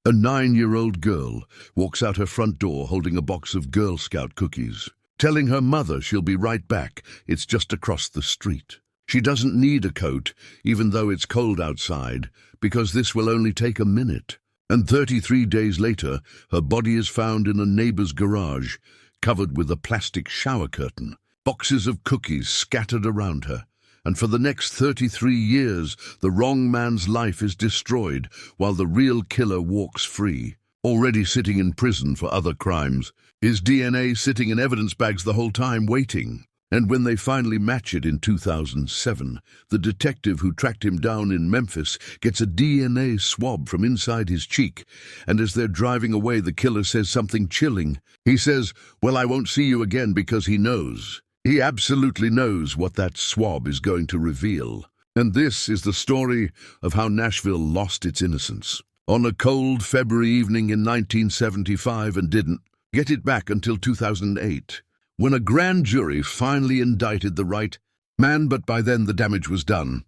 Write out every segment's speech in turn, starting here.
A 9-year-old girl walks out her front door holding a box of Girl Scout cookies, telling her mother she'll be right back. It's just across the street. She doesn't need a coat, even though it's cold outside, because this will only take a minute. And 33 days later, her body is found in a neighbor's garage, covered with a plastic shower curtain, boxes of cookies scattered around her. And for the next 33 years, the wrong man's life is destroyed, while the real killer walks free, already sitting in prison for other crimes. His DNA sitting in evidence bags the whole time, waiting. And when they finally match it in 2007, the detective who tracked him down in Memphis gets a DNA swab from inside his cheek, and as they're driving away, the killer says something chilling. He says, "Well, I won't see you again," because he knows. He absolutely knows what that swab is going to reveal. And this is the story of how Nashville lost its innocence on a cold February evening in 1975 and didn't get it back until 2008, when a grand jury finally indicted the right man, but by then the damage was done.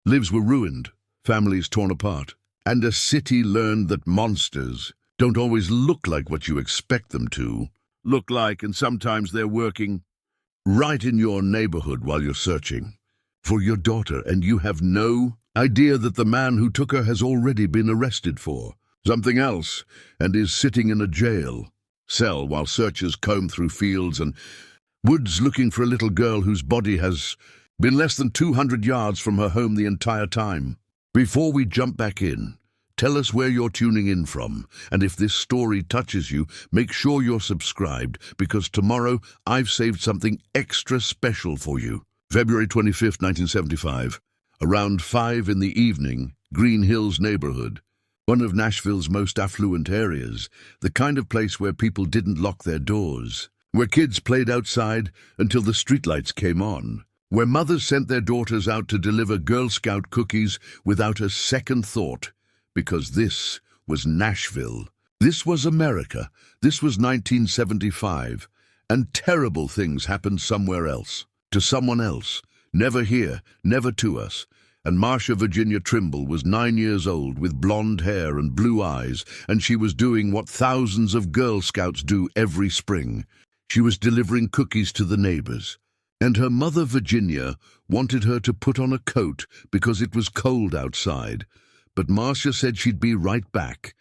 Lives were ruined, families torn apart, and a city learned that monsters don't always look like what you expect them to look like, and sometimes they're working right in your neighborhood while you're searching for your daughter, and you have no idea that the man who took her has already been arrested for something else and is sitting in a jail cell while searchers comb through fields and woods looking for a little girl whose body has been less than 200 yards from her home the entire time. Before we jump back in, tell us where you're tuning in from, and if this story touches you, make sure you're subscribed, because tomorrow I've saved something extra special for you. February 25th, 1975, around 5 in the evening, Green Hills neighborhood, one of Nashville's most affluent areas, the kind of place where people didn't lock their doors, where kids played outside until the streetlights came on, where mothers sent their daughters out to deliver Girl Scout cookies without a second thought. Because this was Nashville. This was America. This was 1975. And terrible things happened somewhere else. To someone else. Never here, never to us. And Marcia Virginia Trimble was 9 years old with blonde hair and blue eyes, and she was doing what thousands of Girl Scouts do every spring. She was delivering cookies to the neighbors. And her mother, Virginia, wanted her to put on a coat because it was cold outside. But Marcia said she'd be right back.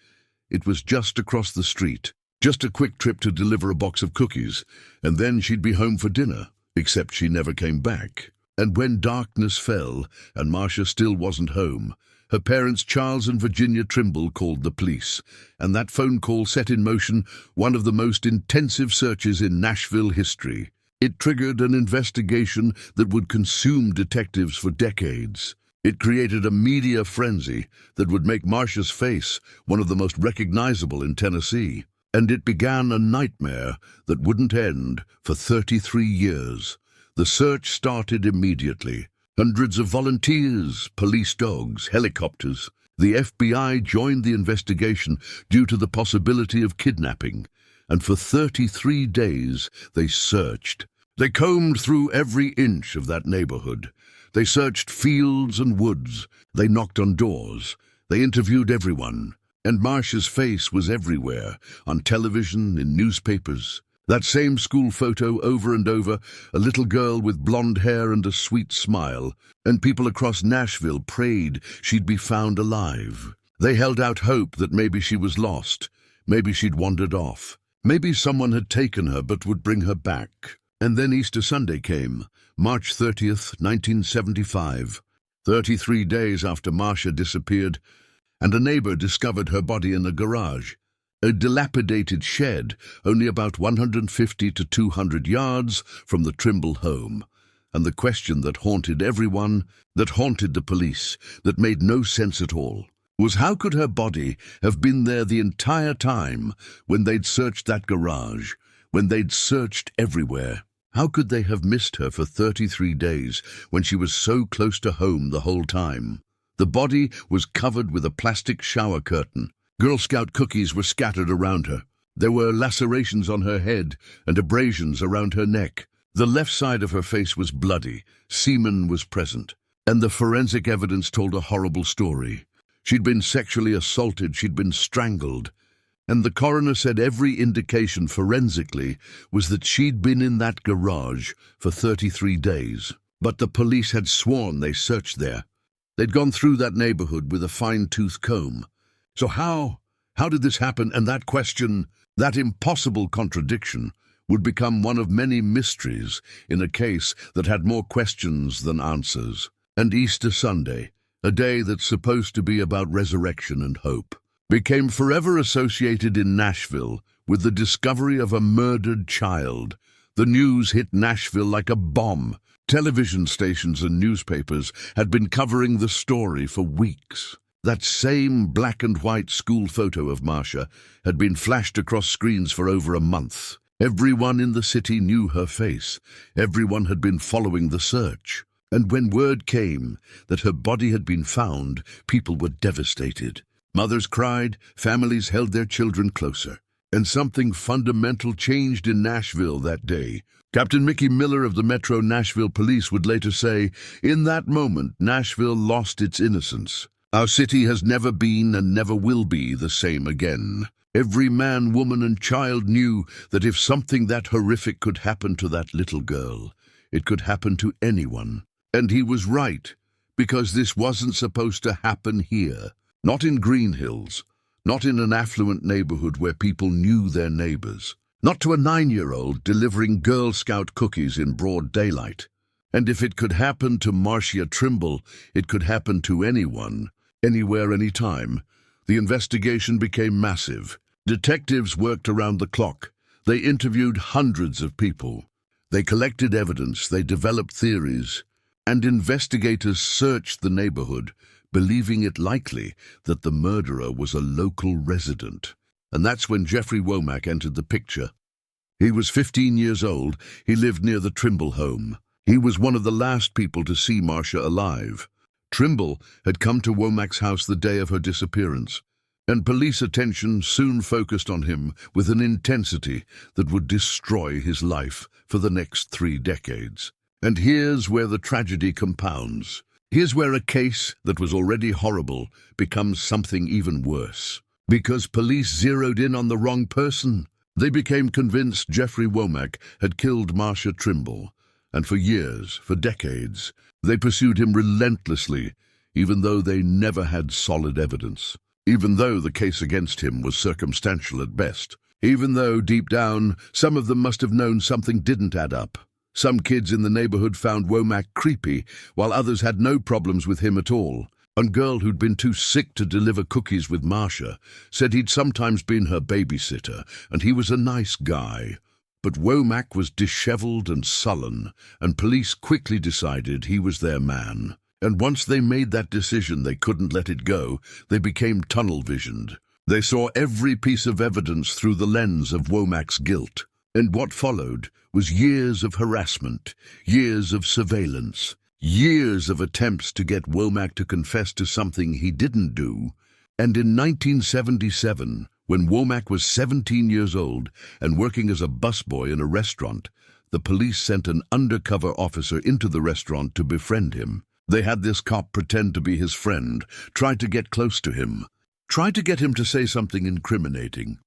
It was just across the street, just a quick trip to deliver a box of cookies, and then she'd be home for dinner, except she never came back. And when darkness fell, and Marcia still wasn't home, her parents Charles and Virginia Trimble called the police, and that phone call set in motion one of the most intensive searches in Nashville history. It triggered an investigation that would consume detectives for decades. It created a media frenzy that would make Marcia's face one of the most recognizable in Tennessee. And it began a nightmare that wouldn't end for 33 years. The search started immediately. Hundreds of volunteers, police dogs, helicopters. The FBI joined the investigation due to the possibility of kidnapping. And for 33 days they searched. They combed through every inch of that neighborhood. They searched fields and woods. They knocked on doors. They interviewed everyone. And Marcia's face was everywhere, on television, in newspapers. That same school photo over and over, a little girl with blonde hair and a sweet smile. And people across Nashville prayed she'd be found alive. They held out hope that maybe she was lost. Maybe she'd wandered off. Maybe someone had taken her but would bring her back. And then Easter Sunday came. March 30th, 1975, 33 days after Marcia disappeared, and a neighbor discovered her body in a garage, a dilapidated shed only about 150 to 200 yards from the Trimble home. And the question that haunted everyone, that haunted the police, that made no sense at all, was how could her body have been there the entire time when they'd searched that garage, when they'd searched everywhere? How could they have missed her for 33 days when she was so close to home the whole time? The body was covered with a plastic shower curtain. Girl Scout cookies were scattered around her. There were lacerations on her head and abrasions around her neck. The left side of her face was bloody. Semen was present. And the forensic evidence told a horrible story. She'd been sexually assaulted, she'd been strangled. And the coroner said every indication forensically was that she'd been in that garage for 33 days. But the police had sworn they searched there. They'd gone through that neighborhood with a fine-tooth comb. So how did this happen? And that question, that impossible contradiction, would become one of many mysteries in a case that had more questions than answers. And Easter Sunday, a day that's supposed to be about resurrection and hope, became forever associated in Nashville with the discovery of a murdered child. The news hit Nashville like a bomb. Television stations and newspapers had been covering the story for weeks. That same black and white school photo of Marcia had been flashed across screens for over a month. Everyone in the city knew her face. Everyone had been following the search. And when word came that her body had been found, people were devastated. Mothers cried, families held their children closer. And something fundamental changed in Nashville that day. Captain Mickey Miller of the Metro Nashville Police would later say, "In that moment, Nashville lost its innocence. Our city has never been and never will be the same again." Every man, woman, and child knew that if something that horrific could happen to that little girl, it could happen to anyone. And he was right, because this wasn't supposed to happen here. Not in Green Hills, not in an affluent neighborhood where people knew their neighbors. Not to a 9-year-old delivering Girl Scout cookies in broad daylight. And if it could happen to Marcia Trimble, it could happen to anyone, anywhere, anytime. The investigation became massive. Detectives worked around the clock. They interviewed hundreds of people. They collected evidence, they developed theories, and investigators searched the neighborhood, believing it likely that the murderer was a local resident. And that's when Jeffrey Womack entered the picture. He was 15 years old. He lived near the Trimble home. He was one of the last people to see Marcia alive. Trimble had come to Womack's house the day of her disappearance, and police attention soon focused on him with an intensity that would destroy his life for the next 3 decades. And here's where the tragedy compounds. Here's where a case that was already horrible becomes something even worse. Because police zeroed in on the wrong person. They became convinced Jeffrey Womack had killed Marcia Trimble. And for years, for decades, they pursued him relentlessly, even though they never had solid evidence. Even though the case against him was circumstantial at best. Even though, deep down, some of them must have known something didn't add up. Some kids in the neighborhood found Womack creepy, while others had no problems with him at all. A girl who'd been too sick to deliver cookies with Marcia said he'd sometimes been her babysitter, and he was a nice guy. But Womack was disheveled and sullen, and police quickly decided he was their man. And once they made that decision, they couldn't let it go. They became tunnel-visioned. They saw every piece of evidence through the lens of Womack's guilt. And what followed was years of harassment, years of surveillance, years of attempts to get Womack to confess to something he didn't do. And in 1977, when Womack was 17 years old and working as a busboy in a restaurant, the police sent an undercover officer into the restaurant to befriend him. They had this cop pretend to be his friend, tried to get close to him, tried to get him to say something incriminating.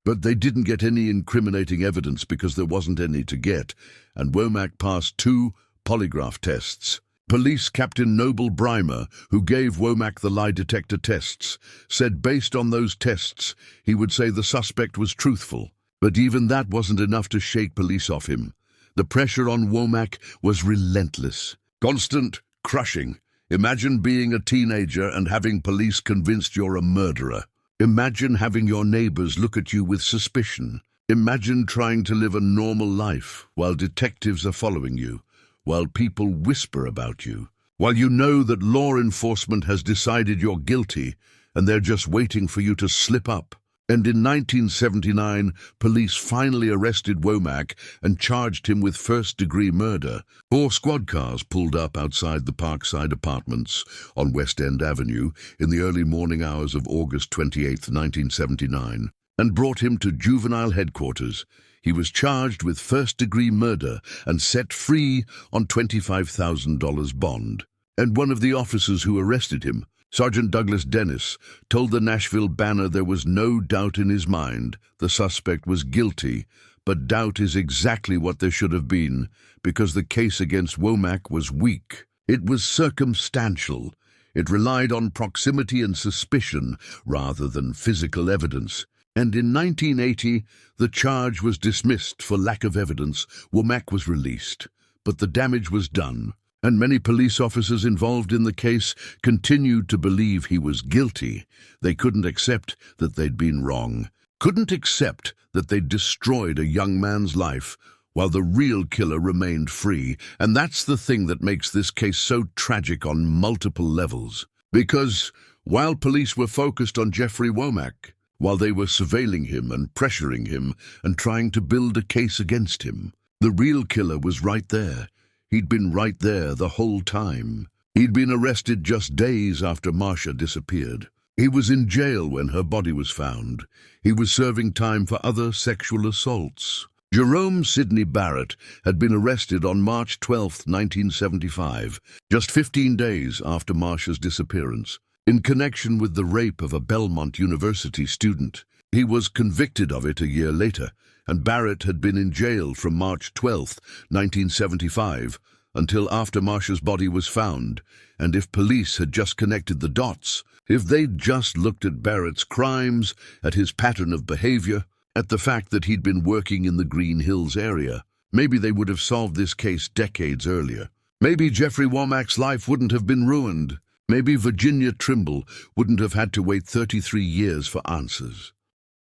But they didn't get any incriminating evidence because there wasn't any to get, and Womack passed 2 polygraph tests. Police Captain Noble Brymer, who gave Womack the lie detector tests, said based on those tests, he would say the suspect was truthful. But even that wasn't enough to shake police off him. The pressure on Womack was relentless, constant, crushing. Imagine being a teenager and having police convinced you're a murderer. Imagine having your neighbors look at you with suspicion. Imagine trying to live a normal life while detectives are following you, while people whisper about you, while you know that law enforcement has decided you're guilty and they're just waiting for you to slip up. And in 1979, police finally arrested Womack and charged him with first-degree murder. 4 squad cars pulled up outside the Parkside Apartments on West End Avenue in the early morning hours of August 28, 1979, and brought him to juvenile headquarters. He was charged with first-degree murder and set free on $25,000 bond. And one of the officers who arrested him Sergeant Douglas Dennis told the Nashville Banner there was no doubt in his mind the suspect was guilty, but doubt is exactly what there should have been, because the case against Womack was weak. It was circumstantial. It relied on proximity and suspicion rather than physical evidence. And in 1980, the charge was dismissed for lack of evidence. Womack was released, but the damage was done, and many police officers involved in the case continued to believe he was guilty. They couldn't accept that they'd been wrong, couldn't accept that they'd destroyed a young man's life while the real killer remained free. And that's the thing that makes this case so tragic on multiple levels. Because while police were focused on Jeffrey Womack, while they were surveilling him and pressuring him and trying to build a case against him, the real killer was right there. He'd been right there the whole time. He'd been arrested just days after Marcia disappeared. He was in jail when her body was found. He was serving time for other sexual assaults. Jerome Sidney Barrett had been arrested on March 12, 1975, just 15 days after Marcia's disappearance, in connection with the rape of a Belmont University student. He was convicted of it a year later, and Barrett had been in jail from March 12, 1975, until after Marcia's body was found. And if police had just connected the dots, if they'd just looked at Barrett's crimes, at his pattern of behavior, at the fact that he'd been working in the Green Hills area, maybe they would have solved this case decades earlier. Maybe Jeffrey Womack's life wouldn't have been ruined. Maybe Virginia Trimble wouldn't have had to wait 33 years for answers.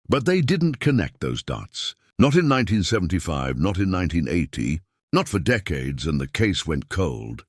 But they didn't connect those dots. Not in 1975, not in 1980, not for decades, and the case went cold.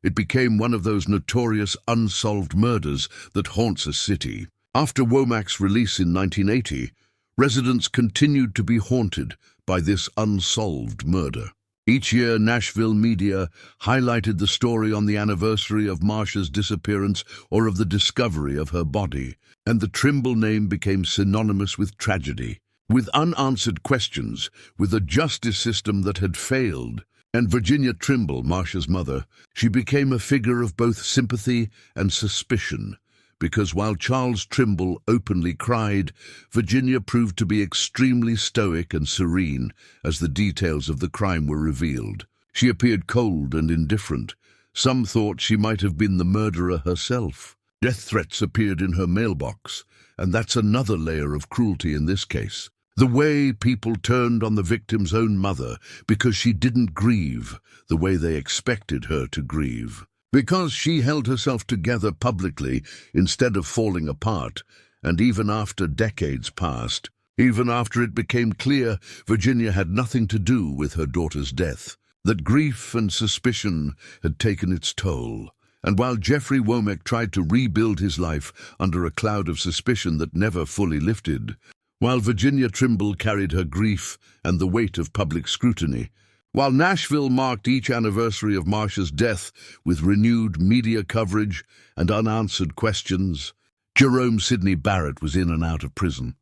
It became one of those notorious unsolved murders that haunts a city. After Womack's release in 1980, residents continued to be haunted by this unsolved murder. Each year, Nashville media highlighted the story on the anniversary of Marcia's disappearance or of the discovery of her body, and the Trimble name became synonymous with tragedy, with unanswered questions, with a justice system that had failed. And Virginia Trimble, Marcia's mother, she became a figure of both sympathy and suspicion, because while Charles Trimble openly cried, Virginia proved to be extremely stoic and serene as the details of the crime were revealed. She appeared cold and indifferent. Some thought she might have been the murderer herself. Death threats appeared in her mailbox, and that's another layer of cruelty in this case. The way people turned on the victim's own mother because she didn't grieve the way they expected her to grieve. Because she held herself together publicly instead of falling apart, and even after decades passed, even after it became clear Virginia had nothing to do with her daughter's death, that grief and suspicion had taken its toll. And while Jeffrey Womack tried to rebuild his life under a cloud of suspicion that never fully lifted, while Virginia Trimble carried her grief and the weight of public scrutiny, while Nashville marked each anniversary of Marcia's death with renewed media coverage and unanswered questions, Jerome Sidney Barrett was in and out of prison,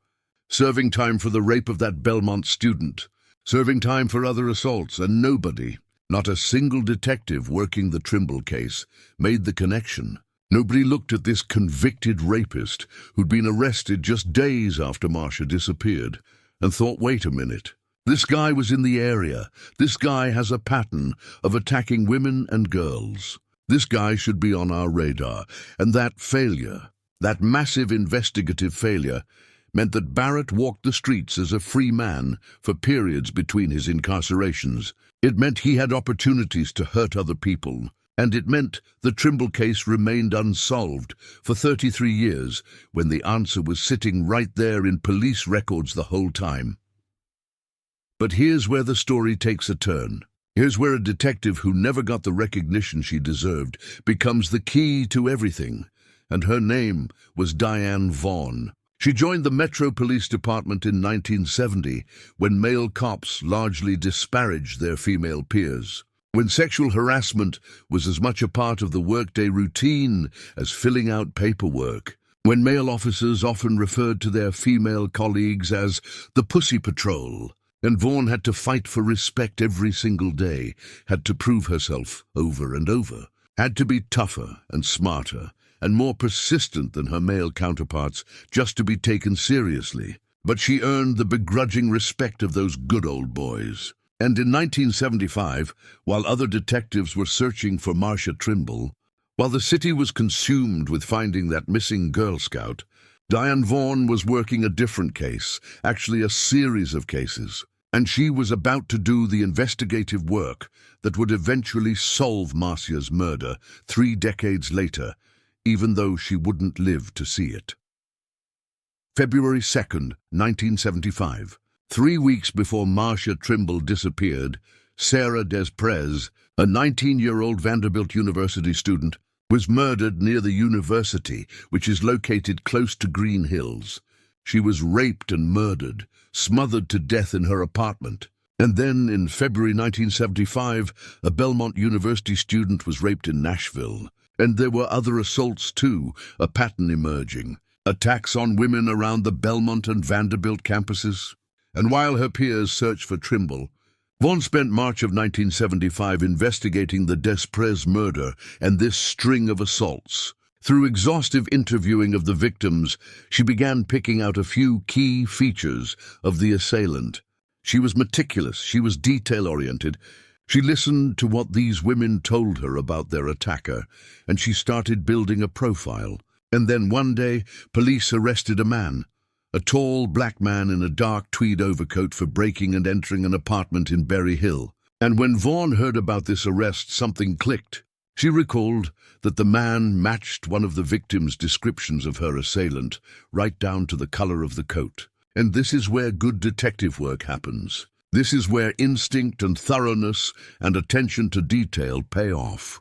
serving time for the rape of that Belmont student, serving time for other assaults, and nobody, not a single detective working the Trimble case, made the connection. Nobody looked at this convicted rapist who'd been arrested just days after Marcia disappeared and thought, wait a minute. This guy was in the area. This guy has a pattern of attacking women and girls. This guy should be on our radar. And that failure, that massive investigative failure, meant that Barrett walked the streets as a free man for periods between his incarcerations. It meant he had opportunities to hurt other people. And it meant the Trimble case remained unsolved for 33 years when the answer was sitting right there in police records the whole time. But here's where the story takes a turn. Here's where a detective who never got the recognition she deserved becomes the key to everything. And her name was Diane Vaughn. She joined the Metro Police Department in 1970 when male cops largely disparaged their female peers. When sexual harassment was as much a part of the workday routine as filling out paperwork. When male officers often referred to their female colleagues as the Pussy Patrol. And Vaughn had to fight for respect every single day, had to prove herself over and over, had to be tougher and smarter, and more persistent than her male counterparts just to be taken seriously. But she earned the begrudging respect of those good old boys. And in 1975, while other detectives were searching for Marcia Trimble, while the city was consumed with finding that missing Girl Scout, Diane Vaughan was working a different case, actually a series of cases. And she was about to do the investigative work that would eventually solve Marcia's murder 3 decades later, even though she wouldn't live to see it. February 2nd, 1975. 3 weeks before Marcia Trimble disappeared, Sarah Desprez, a 19-year-old Vanderbilt University student, was murdered near the university, which is located close to Green Hills. She was raped and murdered, smothered to death in her apartment. And then, in February 1975, a Belmont University student was raped in Nashville. And there were other assaults too, a pattern emerging. Attacks on women around the Belmont and Vanderbilt campuses. And while her peers searched for Trimble, Vaughan spent March of 1975 investigating the Desprez murder and this string of assaults. Through exhaustive interviewing of the victims, she began picking out a few key features of the assailant. She was meticulous, she was detail-oriented. She listened to what these women told her about their attacker, and she started building a profile. And then one day, police arrested a man, a tall black man in a dark tweed overcoat for breaking and entering an apartment in Berry Hill. And when Vaughan heard about this arrest, something clicked. She recalled that the man matched one of the victim's descriptions of her assailant, right down to the color of the coat. And this is where good detective work happens. This is where instinct and thoroughness and attention to detail pay off.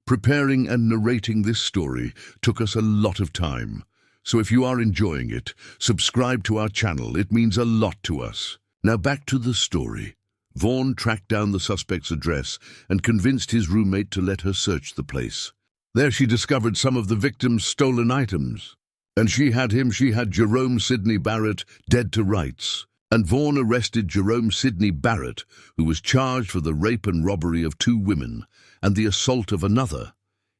Preparing and narrating this story took us a lot of time. So if you are enjoying it, subscribe to our channel. It means a lot to us. Now back to the story. Vaughan tracked down the suspect's address and convinced his roommate to let her search the place. There she discovered some of the victim's stolen items. And she had Jerome Sidney Barrett, dead to rights. And Vaughan arrested Jerome Sidney Barrett, who was charged for the rape and robbery of 2 women and the assault of another.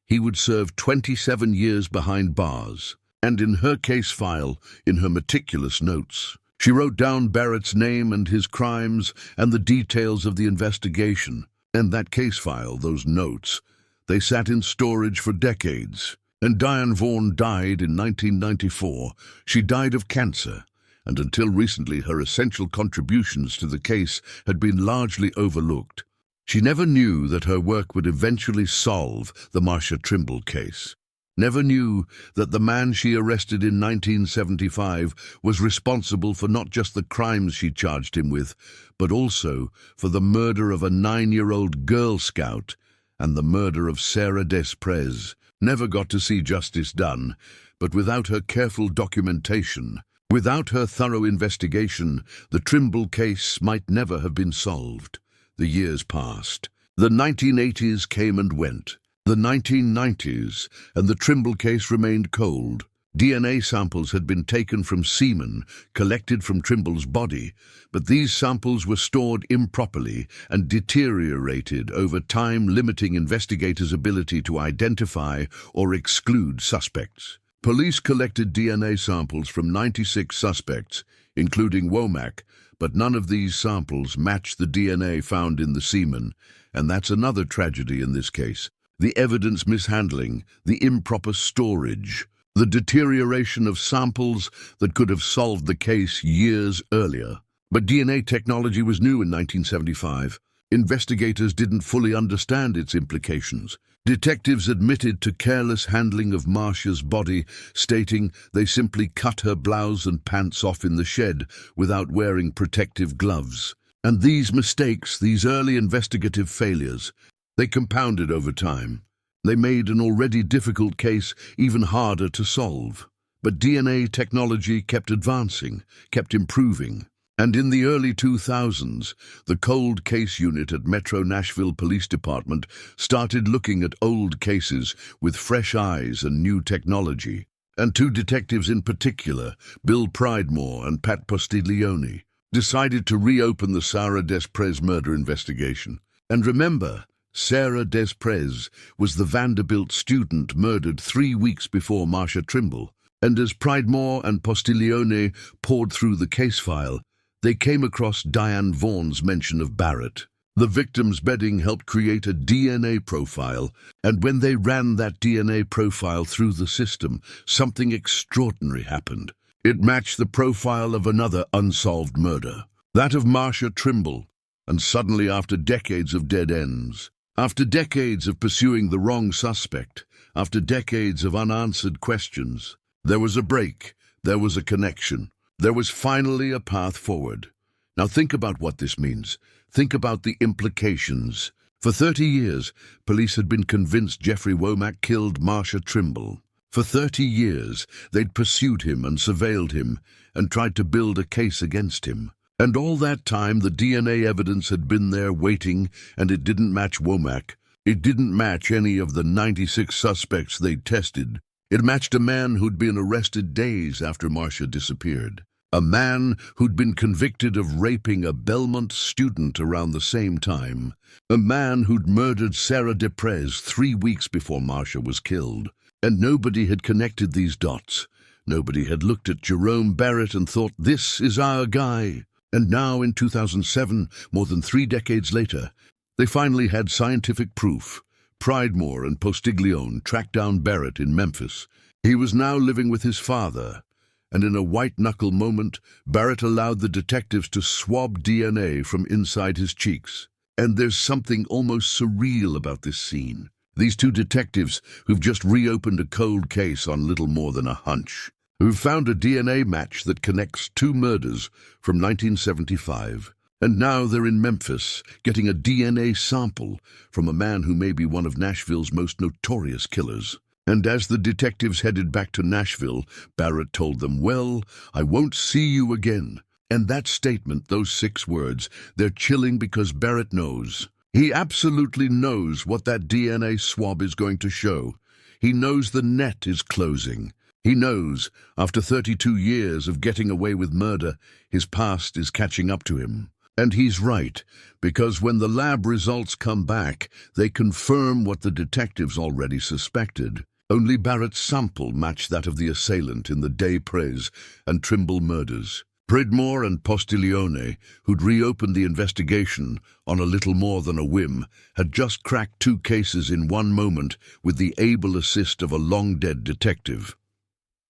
He would serve 27 years behind bars. And in her case file, in her meticulous notes, she wrote down Barrett's name and his crimes and the details of the investigation. And that case file, those notes, they sat in storage for decades. And Diane Vaughan died in 1994. She died of cancer, and until recently her essential contributions to the case had been largely overlooked. She never knew that her work would eventually solve the Marcia Trimble case. Never knew that the man she arrested in 1975 was responsible for not just the crimes she charged him with, but also for the murder of a 9-year-old Girl Scout and the murder of Sarah Desprez. Never got to see justice done, but without her careful documentation, without her thorough investigation, the Trimble case might never have been solved. The years passed. The 1980s came and went. The 1990s, and the Trimble case remained cold. DNA samples had been taken from semen collected from Trimble's body, but these samples were stored improperly and deteriorated over time, limiting investigators' ability to identify or exclude suspects. Police collected DNA samples from 96 suspects, including Womack, but none of these samples matched the DNA found in the semen, and that's another tragedy in this case. The evidence mishandling, the improper storage, the deterioration of samples that could have solved the case years earlier. But DNA technology was new in 1975. Investigators didn't fully understand its implications. Detectives admitted to careless handling of Marcia's body, stating they simply cut her blouse and pants off in the shed without wearing protective gloves. And these mistakes, these early investigative failures, they compounded over time. They made an already difficult case even harder to solve. But DNA technology kept advancing, kept improving. And in the early 2000s, the Cold Case Unit at Metro Nashville Police Department started looking at old cases with fresh eyes and new technology. And 2 detectives in particular, Bill Pridemore and Pat Postiglione, decided to reopen the Sarah Desprez murder investigation. And remember, Sarah Desprez was the Vanderbilt student murdered 3 weeks before Marcia Trimble, and as Pridemore and Postiglione poured through the case file, they came across Diane Vaughan's mention of Barrett. The victim's bedding helped create a DNA profile, and when they ran that DNA profile through the system, something extraordinary happened. It matched the profile of another unsolved murder, that of Marcia Trimble, and suddenly, after decades of dead ends, after decades of pursuing the wrong suspect, after decades of unanswered questions, there was a break, there was a connection, there was finally a path forward. Now think about what this means. Think about the implications. For 30 years, police had been convinced Jeffrey Womack killed Marcia Trimble. For 30 years, they'd pursued him and surveilled him and tried to build a case against him. And all that time, the DNA evidence had been there waiting, and it didn't match Womack. It didn't match any of the 96 suspects they'd tested. It matched a man who'd been arrested days after Marcia disappeared. A man who'd been convicted of raping a Belmont student around the same time. A man who'd murdered Sarah Desprez 3 weeks before Marcia was killed. And nobody had connected these dots. Nobody had looked at Jerome Barrett and thought, this is our guy. And now, in 2007, more than 3 decades later, they finally had scientific proof. Pridemore and Postiglione tracked down Barrett in Memphis. He was now living with his father, and in a white-knuckle moment, Barrett allowed the detectives to swab DNA from inside his cheeks. And there's something almost surreal about this scene. These 2 detectives who've just reopened a cold case on little more than a hunch, who've found a DNA match that connects 2 murders from 1975, and now they're in Memphis getting a DNA sample from a man who may be one of Nashville's most notorious killers. And as the detectives headed back to Nashville, Barrett told them, well, I won't see you again. And that statement, those 6 words, they're chilling because Barrett knows. He absolutely knows what that DNA swab is going to show. He knows the net is closing. He knows, after 32 years of getting away with murder, his past is catching up to him. And he's right, because when the lab results come back, they confirm what the detectives already suspected. Only Barrett's sample matched that of the assailant in the Desprez and Trimble murders. Pridemore and Postiglione, who'd reopened the investigation on a little more than a whim, had just cracked 2 cases in one moment with the able assist of a long-dead detective.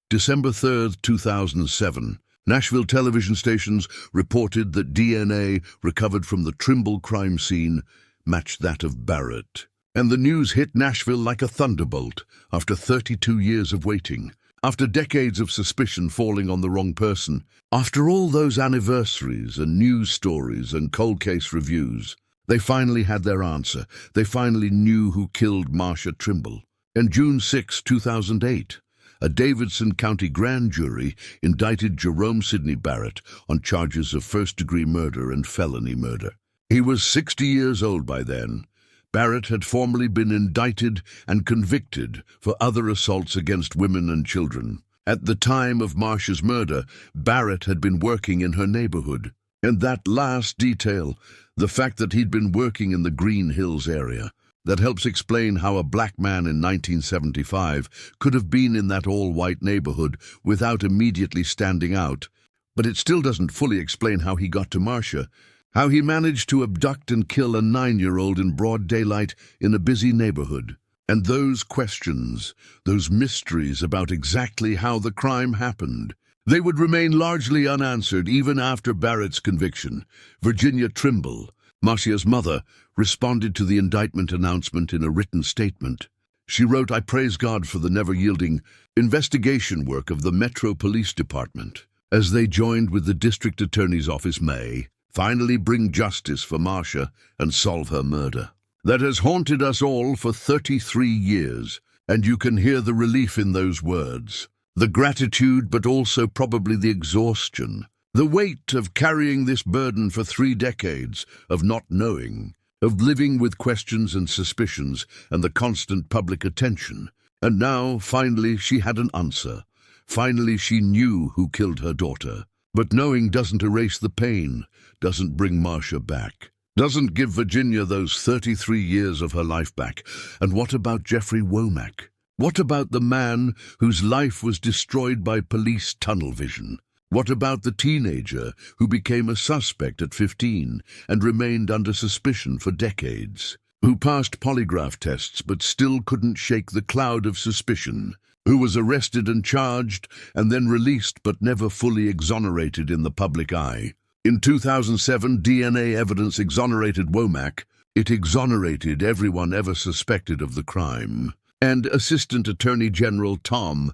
December 3, 2007, Nashville television stations reported that DNA recovered from the Trimble crime scene matched that of Barrett. And the news hit Nashville like a thunderbolt after 32 years of waiting, after decades of suspicion falling on the wrong person, after all those anniversaries and news stories and cold case reviews. They finally had their answer. They finally knew who killed Marcia Trimble. And June 6, 2008, a Davidson County grand jury indicted Jerome Sidney Barrett on charges of first-degree murder and felony murder. He was 60 years old by then. Barrett had formerly been indicted and convicted for other assaults against women and children. At the time of Marcia's murder, Barrett had been working in her neighborhood. And that last detail, the fact that he'd been working in the Green Hills area, that helps explain how a black man in 1975 could have been in that all-white neighborhood without immediately standing out. But it still doesn't fully explain how he got to Marcia, how he managed to abduct and kill a 9-year-old in broad daylight in a busy neighborhood. And those questions, those mysteries about exactly how the crime happened, they would remain largely unanswered even after Barrett's conviction. Virginia Trimble, Marcia's mother, responded to the indictment announcement in a written statement. She wrote, "I praise God for the never-yielding investigation work of the Metro Police Department, as they joined with the District Attorney's Office may finally bring justice for Marcia and solve her murder. That has haunted us all for 33 years, and you can hear the relief in those words. The gratitude, but also probably the exhaustion. The weight of carrying this burden for 3 decades, of not knowing, of living with questions and suspicions and the constant public attention. And now, finally, she had an answer. Finally, she knew who killed her daughter. But knowing doesn't erase the pain, doesn't bring Marcia back, Doesn't give Virginia those 33 years of her life back. And what about Jeffrey Womack? What about the man whose life was destroyed by police tunnel vision? What about the teenager who became a suspect at 15 and remained under suspicion for decades? Who passed polygraph tests but still couldn't shake the cloud of suspicion? Who was arrested and charged and then released but never fully exonerated in the public eye? In 2007, DNA evidence exonerated Womack. It exonerated everyone ever suspected of the crime. And Assistant Attorney General Tom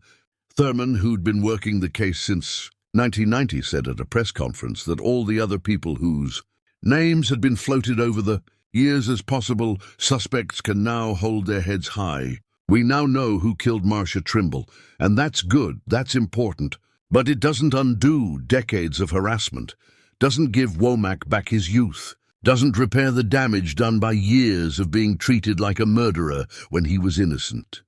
Thurmond, who'd been working the case since 1990, said at a press conference that all the other people whose names had been floated over the years as possible suspects can now hold their heads high. We now know who killed Marcia Trimble, and that's good, that's important, but it doesn't undo decades of harassment, doesn't give Womack back his youth, doesn't repair the damage done by years of being treated like a murderer when he was innocent.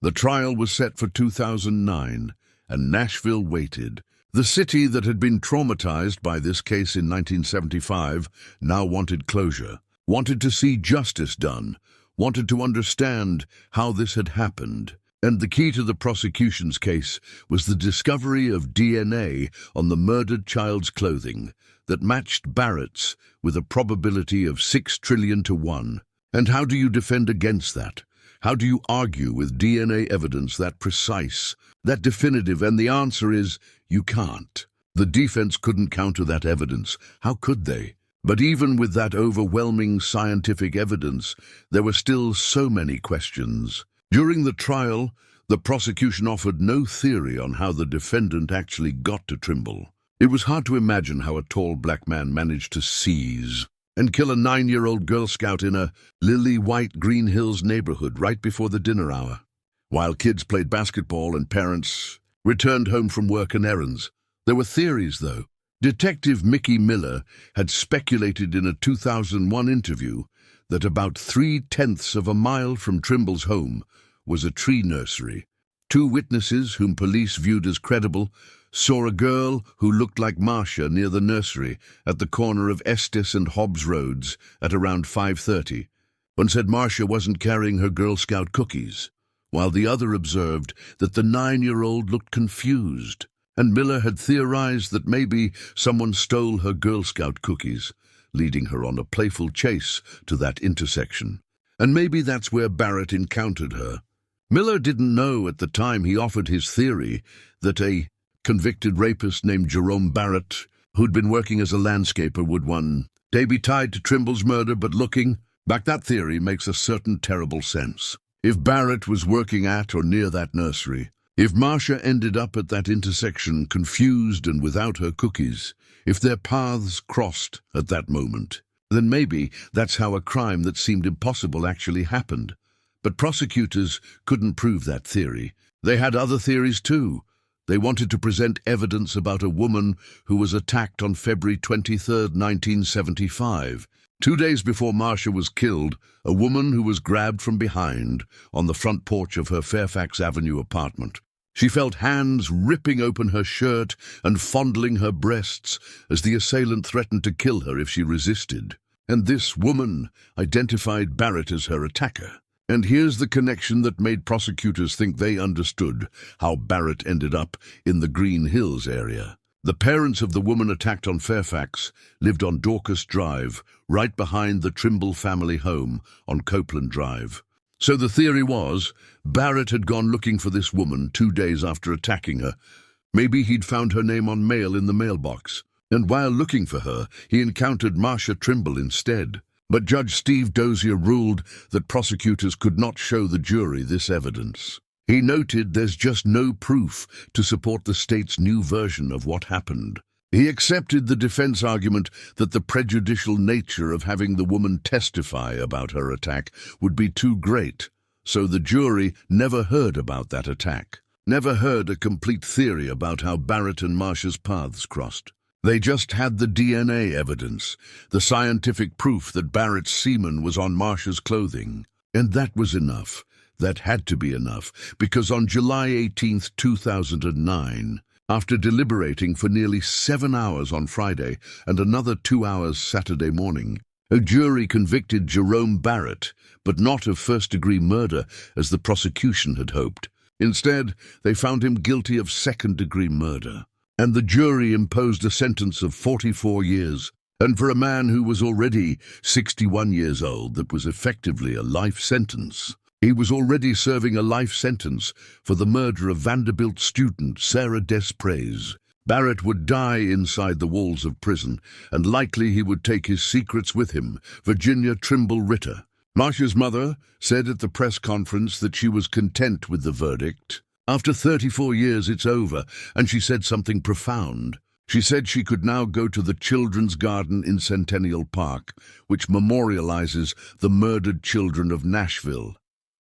The trial was set for 2009, and Nashville waited. The city that had been traumatized by this case in 1975 now wanted closure, wanted to see justice done, wanted to understand how this had happened. And the key to the prosecution's case was the discovery of DNA on the murdered child's clothing that matched Barrett's with a probability of 6 trillion to 1. And how do you defend against that? How do you argue with DNA evidence that precise, that definitive? And the answer is, you can't. The defense couldn't counter that evidence. How could they? But even with that overwhelming scientific evidence, there were still so many questions. During the trial, the prosecution offered no theory on how the defendant actually got to Trimble. It was hard to imagine how a tall black man managed to seize and kill a 9-year-old Girl Scout in a lily-white Green Hills neighborhood right before the dinner hour, while kids played basketball and parents returned home from work and errands. There were theories, though. Detective Mickey Miller had speculated in a 2001 interview that about 3/10 of a mile from Trimble's home was a tree nursery. 2 witnesses, whom police viewed as credible, saw a girl who looked like Marcia near the nursery at the corner of Estes and Hobbs Roads at around 5:30. One said Marcia wasn't carrying her Girl Scout cookies, while the other observed that the 9-year-old looked confused, and Miller had theorized that maybe someone stole her Girl Scout cookies, leading her on a playful chase to that intersection. And maybe that's where Barrett encountered her. Miller didn't know at the time he offered his theory that a convicted rapist named Jerome Barrett, who'd been working as a landscaper, would one day be tied to Trimble's murder. But looking back, that theory makes a certain terrible sense. If Barrett was working at or near that nursery, if Marcia ended up at that intersection confused and without her cookies, if their paths crossed at that moment, then maybe that's how a crime that seemed impossible actually happened. But prosecutors couldn't prove that theory. They had other theories too. They wanted to present evidence about a woman who was attacked on February 23, 1975. 2 days before Marcia was killed, a woman who was grabbed from behind on the front porch of her Fairfax Avenue apartment. She felt hands ripping open her shirt and fondling her breasts as the assailant threatened to kill her if she resisted. And this woman identified Barrett as her attacker. And here's the connection that made prosecutors think they understood how Barrett ended up in the Green Hills area. The parents of the woman attacked on Fairfax lived on Dorcas Drive, right behind the Trimble family home on Copeland Drive. So the theory was, Barrett had gone looking for this woman 2 days after attacking her. Maybe he'd found her name on mail in the mailbox, and while looking for her, he encountered Marcia Trimble instead. But Judge Steve Dozier ruled that prosecutors could not show the jury this evidence. He noted there's just no proof to support the state's new version of what happened. He accepted the defense argument that the prejudicial nature of having the woman testify about her attack would be too great, so the jury never heard about that attack, never heard a complete theory about how Barrett and Marcia's paths crossed. They just had the DNA evidence, the scientific proof that Barrett's semen was on Marcia's clothing. And that was enough. That had to be enough, because on July 18, 2009, after deliberating for nearly 7 hours on Friday and another 2 hours Saturday morning, A jury convicted Jerome Barrett, but not of first-degree murder as the prosecution had hoped. Instead, they found him guilty of second-degree murder, and the jury imposed a sentence of 44 years. And for a man who was already 61 years old, that was effectively a life sentence. He was already serving a life sentence for the murder of Vanderbilt student Sarah Desprez. Barrett would die inside the walls of prison, and likely he would take his secrets with him. Virginia Trimble Ritter, Marcia's mother, said at the press conference that she was content with the verdict. After 34 years, it's over, and she said something profound. She said she could now go to the Children's Garden in Centennial Park, which memorializes the murdered children of Nashville,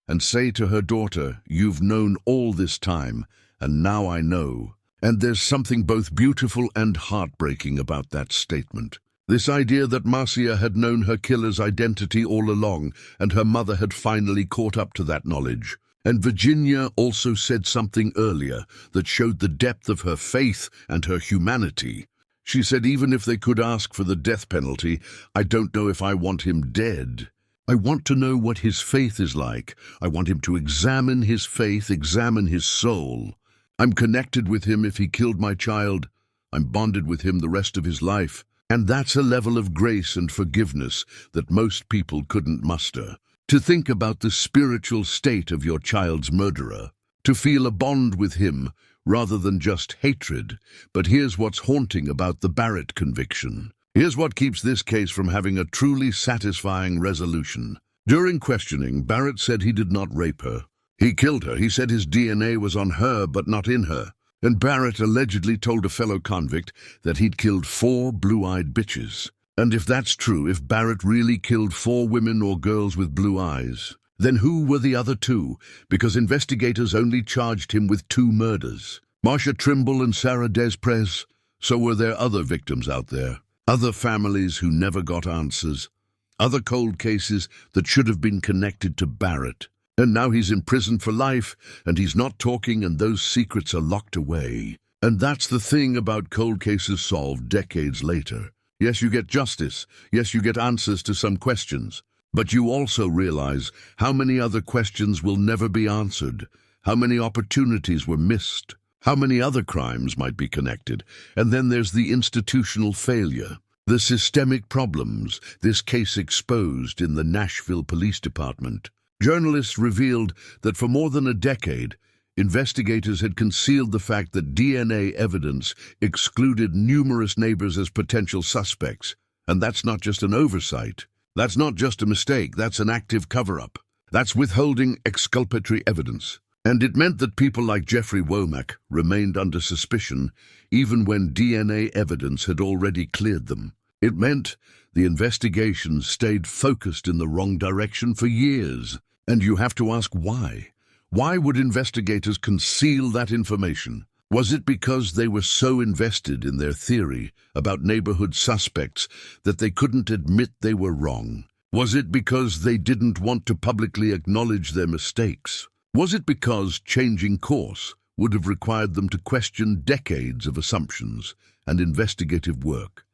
and say to her daughter, "You've known all this time, and now I know." And there's something both beautiful and heartbreaking about that statement. This idea that Marcia had known her killer's identity all along, and her mother had finally caught up to that knowledge. And Virginia also said something earlier that showed the depth of her faith and her humanity. She said, even if they could ask for the death penalty, I don't know if I want him dead. I want to know what his faith is like. I want him to examine his faith, examine his soul. I'm connected with him if he killed my child. I'm bonded with him the rest of his life. And that's a level of grace and forgiveness that most people couldn't muster. To think about the spiritual state of your child's murderer, to feel a bond with him rather than just hatred. But here's what's haunting about the Barrett conviction. Here's what keeps this case from having a truly satisfying resolution. During questioning, Barrett said he did not rape her. He killed her. He said his DNA was on her but not in her. And Barrett allegedly told a fellow convict that he'd killed 4 blue-eyed bitches. And if that's true, if Barrett really killed 4 women or girls with blue eyes, then who were the other 2? Because investigators only charged him with 2 murders. Marcia Trimble and Sarah Desprez. So were there other victims out there? Other families who never got answers? Other cold cases that should have been connected to Barrett? And now he's in prison for life, and he's not talking, and those secrets are locked away. And that's the thing about cold cases solved decades later. Yes, you get justice. Yes, you get answers to some questions. But you also realize how many other questions will never be answered, how many opportunities were missed, how many other crimes might be connected. And then there's the institutional failure, the systemic problems this case exposed in the Nashville Police Department. Journalists revealed that for more than a decade, investigators had concealed the fact that DNA evidence excluded numerous neighbors as potential suspects. And that's not just an oversight. That's not just a mistake. That's an active cover-up. That's withholding exculpatory evidence. And it meant that people like Jeffrey Womack remained under suspicion even when DNA evidence had already cleared them. It meant the investigation stayed focused in the wrong direction for years. And you have to ask why. Why would investigators conceal that information? Was it because they were so invested in their theory about neighborhood suspects that they couldn't admit they were wrong? Was it because they didn't want to publicly acknowledge their mistakes? Was it because changing course would have required them to question decades of assumptions and investigative work?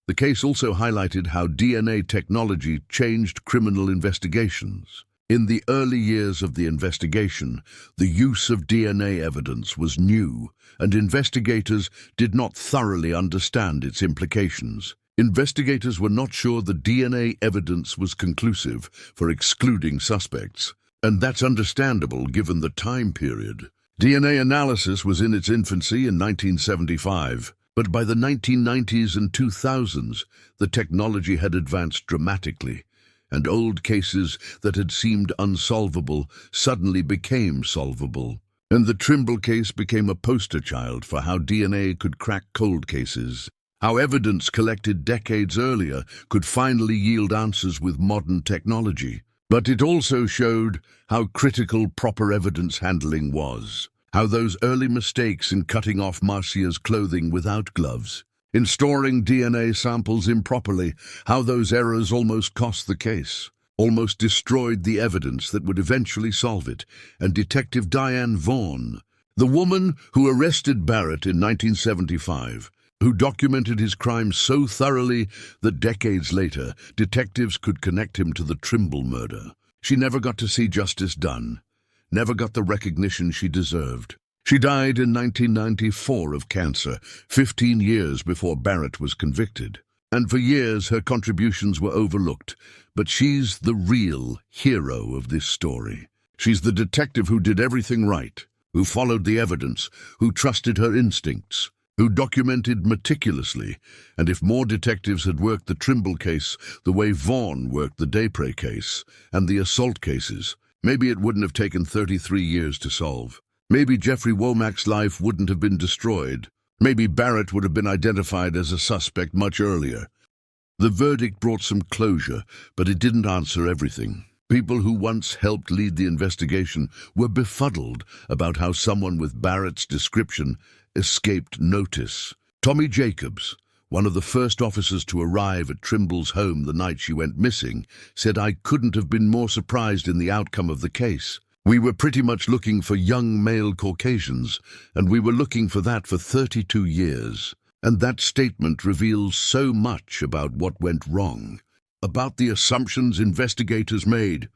The case also highlighted how DNA technology changed criminal investigations. In the early years of the investigation, the use of DNA evidence was new, and investigators did not thoroughly understand its implications. Investigators were not sure the DNA evidence was conclusive for excluding suspects, and that's understandable given the time period. DNA analysis was in its infancy in 1975, but by the 1990s and 2000s, the technology had advanced dramatically, and old cases that had seemed unsolvable suddenly became solvable. And the Trimble case became a poster child for how DNA could crack cold cases, how evidence collected decades earlier could finally yield answers with modern technology. But it also showed how critical proper evidence handling was, how those early mistakes in cutting off Marcia's clothing without gloves, in storing DNA samples improperly, how those errors almost cost the case, almost destroyed the evidence that would eventually solve it. And Detective Diane Vaughn, the woman who arrested Barrett in 1975, who documented his crime so thoroughly that decades later, detectives could connect him to the Trimble murder. She never got to see justice done, never got the recognition she deserved. She died in 1994 of cancer, 15 years before Barrett was convicted. And for years her contributions were overlooked, but she's the real hero of this story. She's the detective who did everything right, who followed the evidence, who trusted her instincts, who documented meticulously, and if more detectives had worked the Trimble case the way Vaughn worked the Desprez case and the assault cases, maybe it wouldn't have taken 33 years to solve. Maybe Jeffrey Womack's life wouldn't have been destroyed. Maybe Barrett would have been identified as a suspect much earlier. The verdict brought some closure, but it didn't answer everything. People who once helped lead the investigation were befuddled about how someone with Barrett's description escaped notice. Tommy Jacobs, one of the first officers to arrive at Trimble's home the night she went missing, said, "I couldn't have been more surprised in the outcome of the case. We were pretty much looking for young male Caucasians, and we were looking for that for 32 years. And that statement reveals so much about what went wrong, about the assumptions investigators made,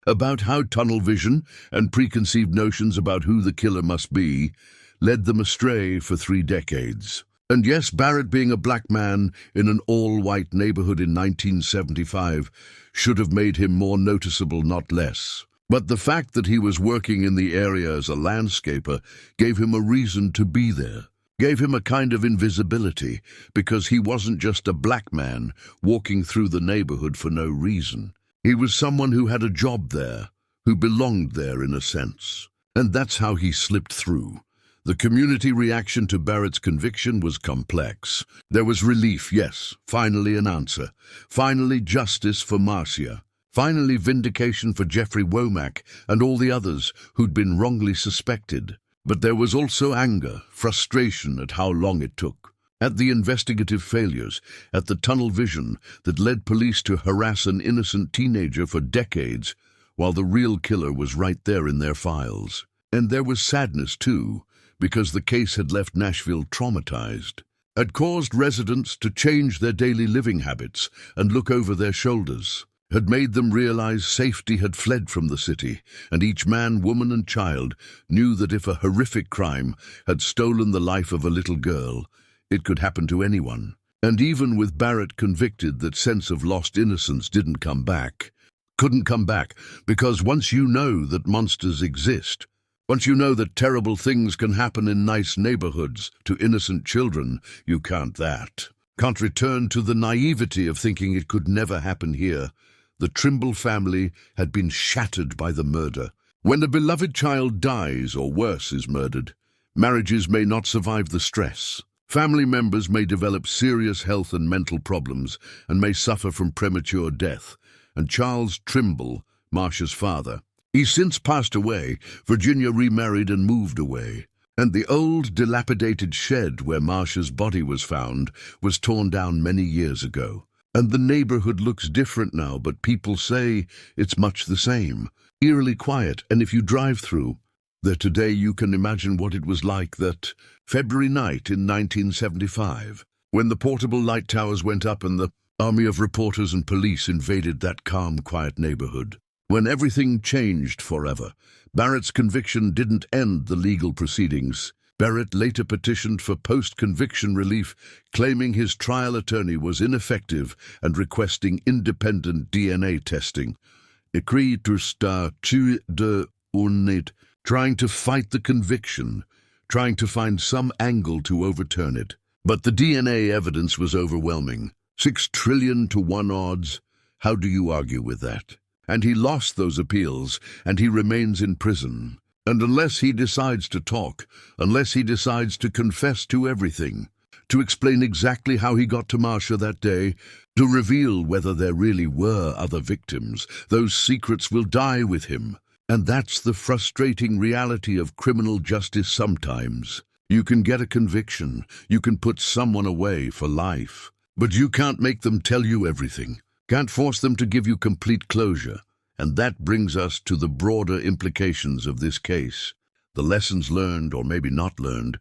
about how tunnel vision and preconceived notions about who the killer must be led them astray for 3 decades. And yes, Barrett, being a black man in an all-white neighborhood in 1975, should have made him more noticeable, not less. But the fact that he was working in the area as a landscaper gave him a reason to be there, gave him a kind of invisibility, because he wasn't just a black man walking through the neighborhood for no reason. He was someone who had a job there, who belonged there in a sense. And that's how he slipped through. The community reaction to Barrett's conviction was complex. There was relief, yes, finally an answer. Finally justice for Marcia. Finally vindication for Jeffrey Womack and all the others who'd been wrongly suspected. But there was also anger, frustration at how long it took, at the investigative failures, at the tunnel vision that led police to harass an innocent teenager for decades, while the real killer was right there in their files. And there was sadness, too, because the case had left Nashville traumatized, had caused residents to change their daily living habits and look over their shoulders, had made them realize safety had fled from the city, and each man, woman, and child knew that if a horrific crime had stolen the life of a little girl, it could happen to anyone. And even with Barrett convicted, that sense of lost innocence couldn't come back, because once you know that monsters exist, once you know that terrible things can happen in nice neighborhoods to innocent children, you can't return to the naivety of thinking it could never happen here. The Trimble family had been shattered by the murder. When a beloved child dies, or worse, is murdered, marriages may not survive the stress. Family members may develop serious health and mental problems and may suffer from premature death. And Charles Trimble, Marcia's father, he's since passed away. Virginia remarried and moved away. And the old, dilapidated shed where Marcia's body was found was torn down many years ago. And the neighborhood looks different now, but people say it's much the same, eerily quiet. And if you drive through there today, you can imagine what it was like that February night in 1975, when the portable light towers went up and the army of reporters and police invaded that calm, quiet neighborhood. When everything changed forever. Barrett's conviction didn't end the legal proceedings. Barrett later petitioned for post-conviction relief, claiming his trial attorney was ineffective and requesting independent DNA testing. Écrit sur statut de honnête, trying to fight the conviction, trying to find some angle to overturn it. But the DNA evidence was overwhelming. 6 trillion to 1 odds. How do you argue with that? And he lost those appeals, and he remains in prison. And unless he decides to talk, unless he decides to confess to everything, to explain exactly how he got to Marcia that day, to reveal whether there really were other victims, those secrets will die with him. And that's the frustrating reality of criminal justice sometimes. You can get a conviction, you can put someone away for life, but you can't make them tell you everything, can't force them to give you complete closure. And that brings us to the broader implications of this case, the lessons learned or maybe not learned.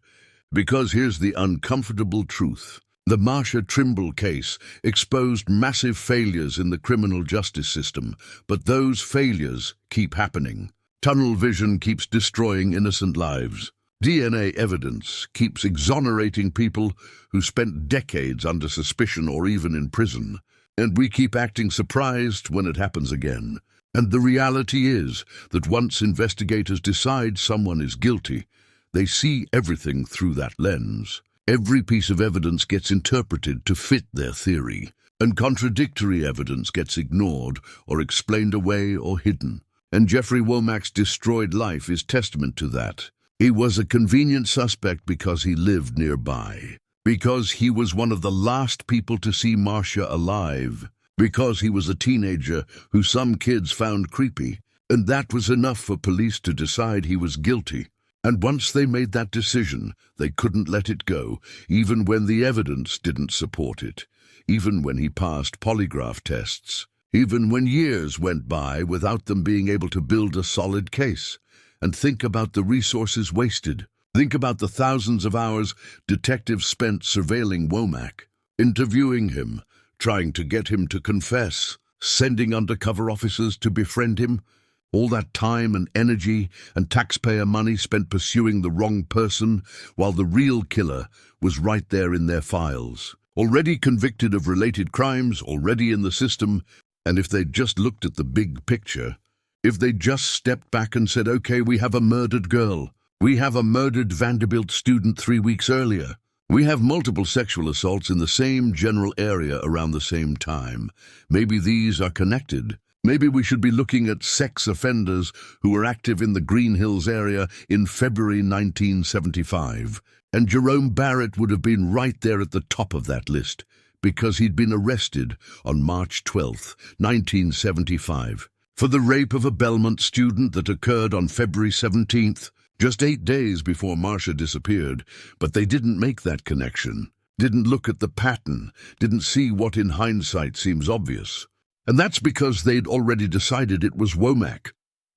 Because here's the uncomfortable truth. The Marsha Trimble case exposed massive failures in the criminal justice system, but those failures keep happening. Tunnel vision keeps destroying innocent lives. DNA evidence keeps exonerating people who spent decades under suspicion or even in prison. And we keep acting surprised when it happens again. And the reality is that once investigators decide someone is guilty, they see everything through that lens. Every piece of evidence gets interpreted to fit their theory, and contradictory evidence gets ignored or explained away or hidden. And Jeffrey Womack's destroyed life is testament to that. He was a convenient suspect because he lived nearby, because he was one of the last people to see Marsha alive, because he was a teenager who some kids found creepy, and that was enough for police to decide he was guilty. And once they made that decision, they couldn't let it go, even when the evidence didn't support it, even when he passed polygraph tests, even when years went by without them being able to build a solid case. And think about the resources wasted. Think about the thousands of hours detectives spent surveilling Womack, interviewing him, trying to get him to confess, sending undercover officers to befriend him. All that time and energy and taxpayer money spent pursuing the wrong person, while the real killer was right there in their files, already convicted of related crimes, already in the system. And if they'd just looked at the big picture, if they just stepped back and said, okay, we have a murdered girl, we have a murdered Vanderbilt student 3 weeks earlier, we have multiple sexual assaults in the same general area around the same time, maybe these are connected. Maybe we should be looking at sex offenders who were active in the Green Hills area in February 1975. And Jerome Barrett would have been right there at the top of that list, because he'd been arrested on March 12, 1975, for the rape of a Belmont student that occurred on February 17th, just 8 days before Marsha disappeared. But they didn't make that connection, didn't look at the pattern, didn't see what in hindsight seems obvious. And that's because they'd already decided it was Womack.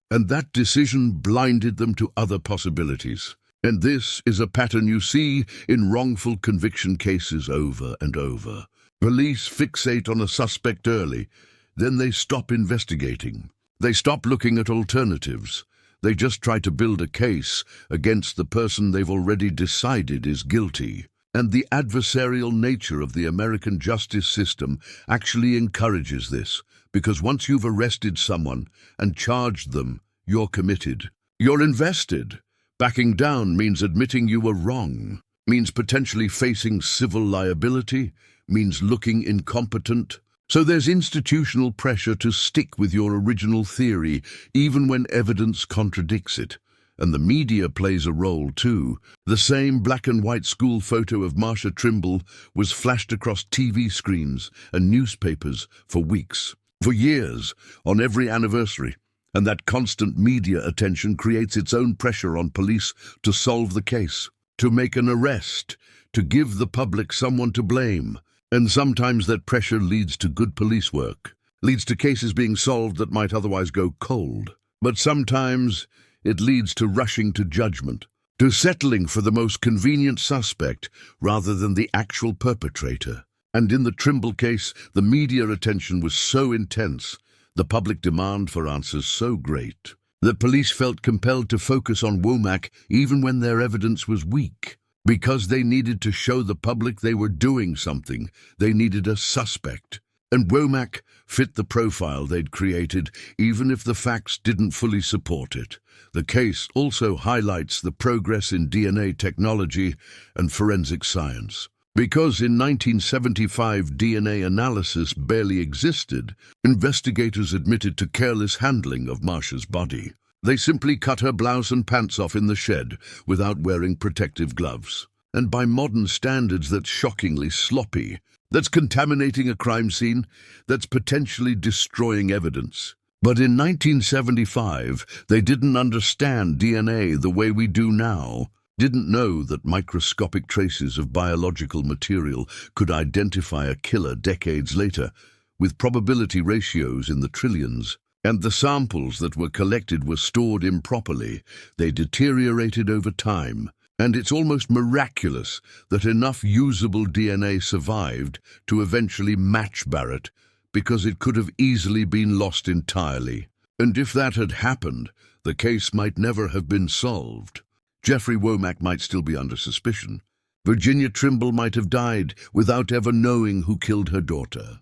And that decision blinded them to other possibilities. And this is a pattern you see in wrongful conviction cases over and over. Police fixate on a suspect early, then they stop investigating. They stop looking at alternatives. They just try to build a case against the person they've already decided is guilty. And the adversarial nature of the American justice system actually encourages this, because once you've arrested someone and charged them, you're committed. You're invested. Backing down means admitting you were wrong, means potentially facing civil liability, means looking incompetent. So there's institutional pressure to stick with your original theory, even when evidence contradicts it. And the media plays a role too. The same black and white school photo of Marsha Trimble was flashed across TV screens and newspapers for weeks, for years, on every anniversary. And that constant media attention creates its own pressure on police to solve the case, to make an arrest, to give the public someone to blame. And sometimes that pressure leads to good police work, leads to cases being solved that might otherwise go cold. But sometimes it leads to rushing to judgment, to settling for the most convenient suspect rather than the actual perpetrator. And in the Trimble case, the media attention was so intense, the public demand for answers so great, that police felt compelled to focus on Womack even when their evidence was weak. Because they needed to show the public they were doing something, they needed a suspect. And Womack fit the profile they'd created, even if the facts didn't fully support it. The case also highlights the progress in DNA technology and forensic science. Because in 1975 DNA analysis barely existed, investigators admitted to careless handling of Marsha's body. They simply cut her blouse and pants off in the shed without wearing protective gloves. And by modern standards, that's shockingly sloppy. That's contaminating a crime scene. That's potentially destroying evidence. But in 1975, they didn't understand DNA the way we do now. Didn't know that microscopic traces of biological material could identify a killer decades later, with probability ratios in the trillions. And the samples that were collected were stored improperly. They deteriorated over time. And it's almost miraculous that enough usable DNA survived to eventually match Barrett, because it could have easily been lost entirely. And if that had happened, the case might never have been solved. Jeffrey Womack might still be under suspicion. Virginia Trimble might have died without ever knowing who killed her daughter.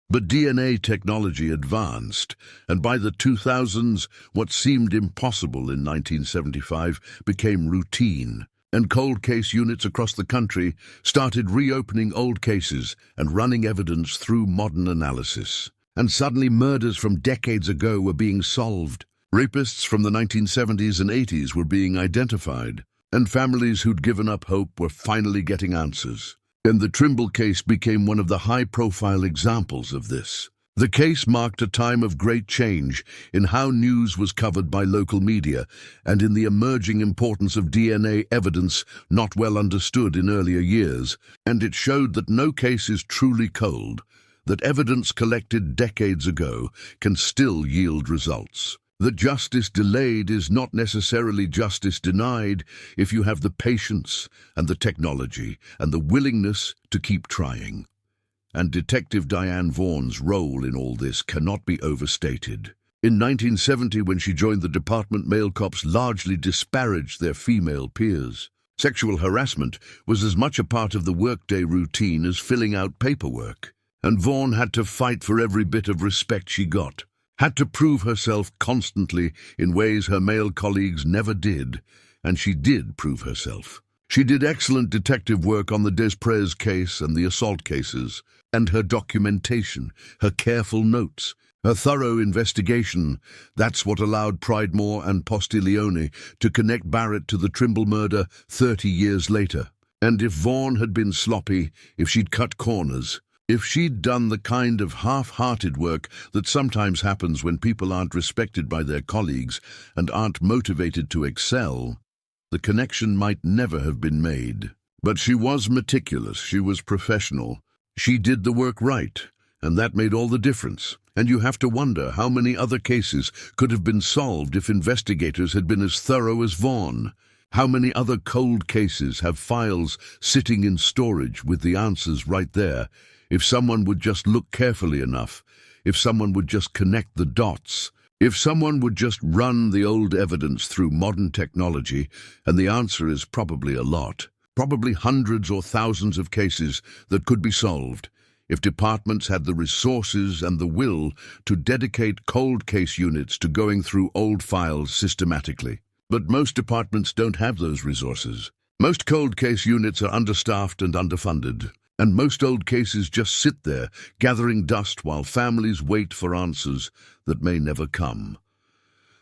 But DNA technology advanced, and by the 2000s, what seemed impossible in 1975 became routine, and cold case units across the country started reopening old cases and running evidence through modern analysis. And suddenly murders from decades ago were being solved. Rapists from the 1970s and 80s were being identified, and families who'd given up hope were finally getting answers. And the Trimble case became one of the high-profile examples of this. The case marked a time of great change in how news was covered by local media and in the emerging importance of DNA evidence not well understood in earlier years. And it showed that no case is truly cold, that evidence collected decades ago can still yield results. That justice delayed is not necessarily justice denied if you have the patience and the technology and the willingness to keep trying. And Detective Diane Vaughan's role in all this cannot be overstated. In 1970, when she joined the department, male cops largely disparaged their female peers. Sexual harassment was as much a part of the workday routine as filling out paperwork. And Vaughan had to fight for every bit of respect she got. Had to prove herself constantly in ways her male colleagues never did, and she did prove herself. She did excellent detective work on the Des Prez case and the assault cases, and her documentation, her careful notes, her thorough investigation, that's what allowed Pridemore and Postiglione to connect Barrett to the Trimble murder 30 years later. And if Vaughan had been sloppy, if she'd cut corners, if she'd done the kind of half-hearted work that sometimes happens when people aren't respected by their colleagues and aren't motivated to excel, the connection might never have been made. But she was meticulous, she was professional, she did the work right, and that made all the difference. And you have to wonder how many other cases could have been solved if investigators had been as thorough as Vaughan. How many other cold cases have files sitting in storage with the answers right there, if someone would just look carefully enough, if someone would just connect the dots, if someone would just run the old evidence through modern technology? And the answer is probably a lot. Probably hundreds or thousands of cases that could be solved if departments had the resources and the will to dedicate cold case units to going through old files systematically. But most departments don't have those resources. Most cold case units are understaffed and underfunded. And most old cases just sit there, gathering dust while families wait for answers that may never come.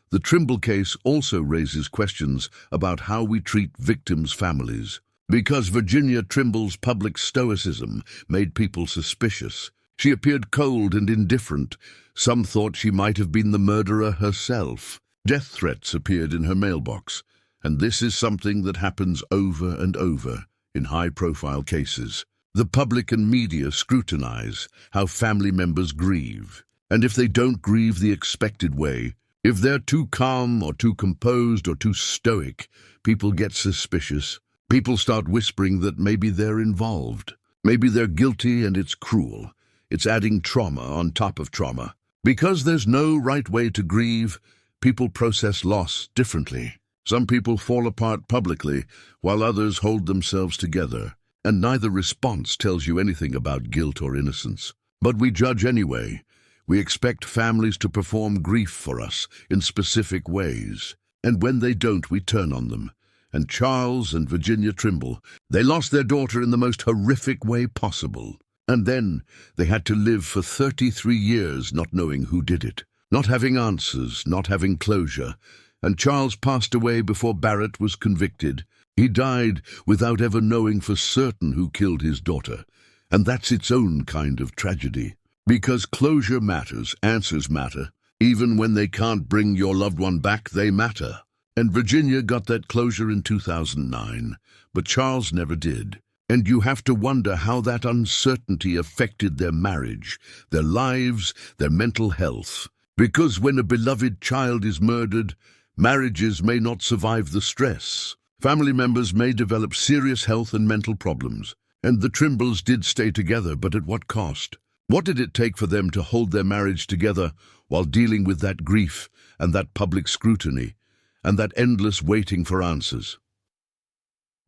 The Trimble case also raises questions about how we treat victims' families. Because Virginia Trimble's public stoicism made people suspicious. She appeared cold and indifferent. Some thought she might have been the murderer herself. Death threats appeared in her mailbox, and this is something that happens over and over in high-profile cases. The public and media scrutinize how family members grieve. And if they don't grieve the expected way, if they're too calm or too composed or too stoic, people get suspicious. People start whispering that maybe they're involved. Maybe they're guilty and it's cruel. It's adding trauma on top of trauma. Because there's no right way to grieve, people process loss differently. Some people fall apart publicly, while others hold themselves together. And neither response tells you anything about guilt or innocence. But we judge anyway. We expect families to perform grief for us in specific ways. And when they don't, we turn on them. And Charles and Virginia Trimble, they lost their daughter in the most horrific way possible. And then they had to live for 33 years not knowing who did it, not having answers, not having closure. And Charles passed away before Barrett was convicted. He died without ever knowing for certain who killed his daughter. And that's its own kind of tragedy. Because closure matters, answers matter. Even when they can't bring your loved one back, they matter. And Virginia got that closure in 2009, but Charles never did. And you have to wonder how that uncertainty affected their marriage, their lives, their mental health. Because when a beloved child is murdered, marriages may not survive the stress. Family members may develop serious health and mental problems, and the Trimbles did stay together, but at what cost? What did it take for them to hold their marriage together while dealing with that grief and that public scrutiny and that endless waiting for answers?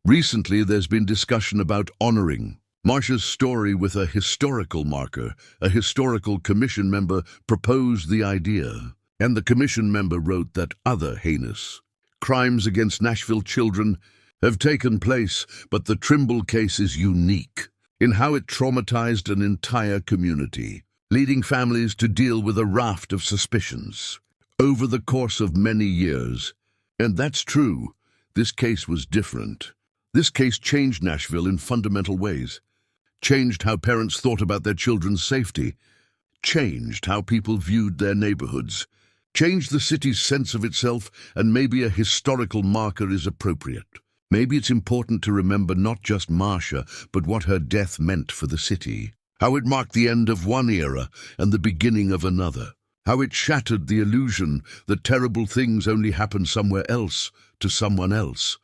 Recently, there's been discussion about honoring Marsha's story with a historical marker. A historical commission member proposed the idea, and the commission member wrote that other heinous crimes against Nashville children have taken place, but the Trimble case is unique in how it traumatized an entire community, leading families to deal with a raft of suspicions over the course of many years. And that's true. This case was different. This case changed Nashville in fundamental ways, changed how parents thought about their children's safety, changed how people viewed their neighborhoods, changed the city's sense of itself, and maybe a historical marker is appropriate. Maybe it's important to remember not just Marsha, but what her death meant for the city, how it marked the end of one era and the beginning of another, how it shattered the illusion that terrible things only happen somewhere else to someone else.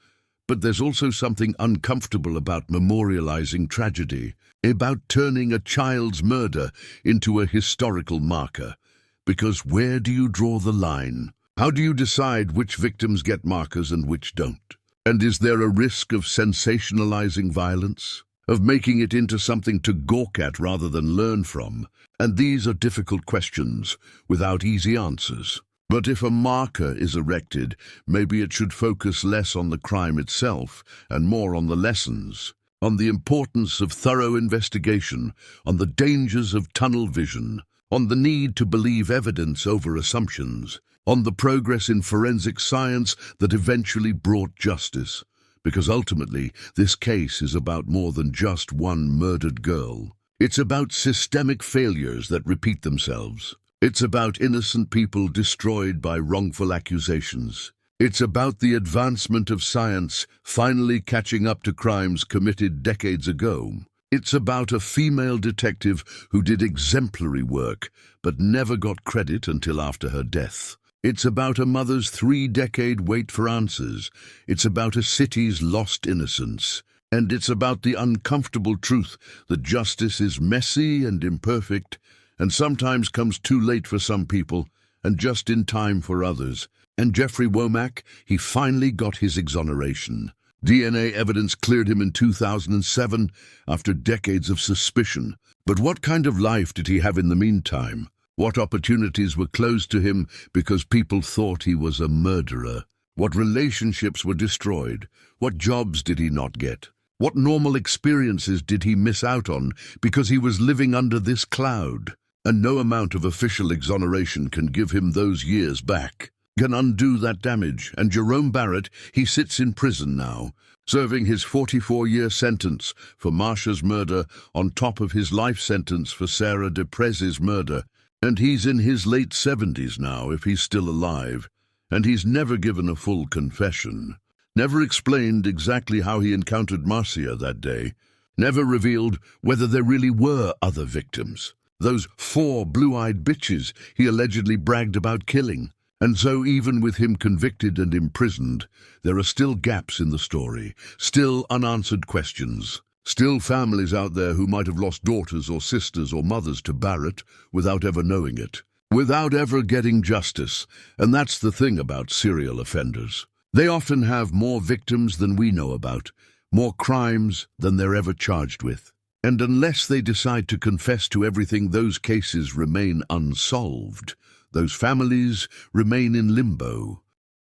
But there's also something uncomfortable about memorializing tragedy, about turning a child's murder into a historical marker. Because where do you draw the line? How do you decide which victims get markers and which don't? And is there a risk of sensationalizing violence, of making it into something to gawk at rather than learn from? And these are difficult questions without easy answers. But if a marker is erected, maybe it should focus less on the crime itself and more on the lessons, on the importance of thorough investigation, on the dangers of tunnel vision, on the need to believe evidence over assumptions, on the progress in forensic science that eventually brought justice. Because ultimately, this case is about more than just one murdered girl. It's about systemic failures that repeat themselves. It's about innocent people destroyed by wrongful accusations. It's about the advancement of science finally catching up to crimes committed decades ago. It's about a female detective who did exemplary work but never got credit until after her death. It's about a mother's 3-decade wait for answers. It's about a city's lost innocence. And it's about the uncomfortable truth that justice is messy and imperfect, and sometimes comes too late for some people and just in time for others. And Jeffrey Womack, he finally got his exoneration. DNA evidence cleared him in 2007 after decades of suspicion. But what kind of life did he have in the meantime? What opportunities were closed to him because people thought he was a murderer? What relationships were destroyed? What jobs did he not get? What normal experiences did he miss out on because he was living under this cloud? And no amount of official exoneration can give him those years back, can undo that damage. And Jerome Barrett, he sits in prison now, serving his 44-year sentence for Marsha's murder on top of his life sentence for Sarah DePrez's murder. And he's in his late 70s now, if he's still alive, and he's never given a full confession, never explained exactly how he encountered Marcia that day, never revealed whether there really were other victims, those 4 blue-eyed bitches he allegedly bragged about killing. And so even with him convicted and imprisoned, there are still gaps in the story, still unanswered questions. Still families out there who might have lost daughters or sisters or mothers to Barrett without ever knowing it, without ever getting justice. And that's the thing about serial offenders. They often have more victims than we know about, more crimes than they're ever charged with. And unless they decide to confess to everything, those cases remain unsolved. Those families remain in limbo.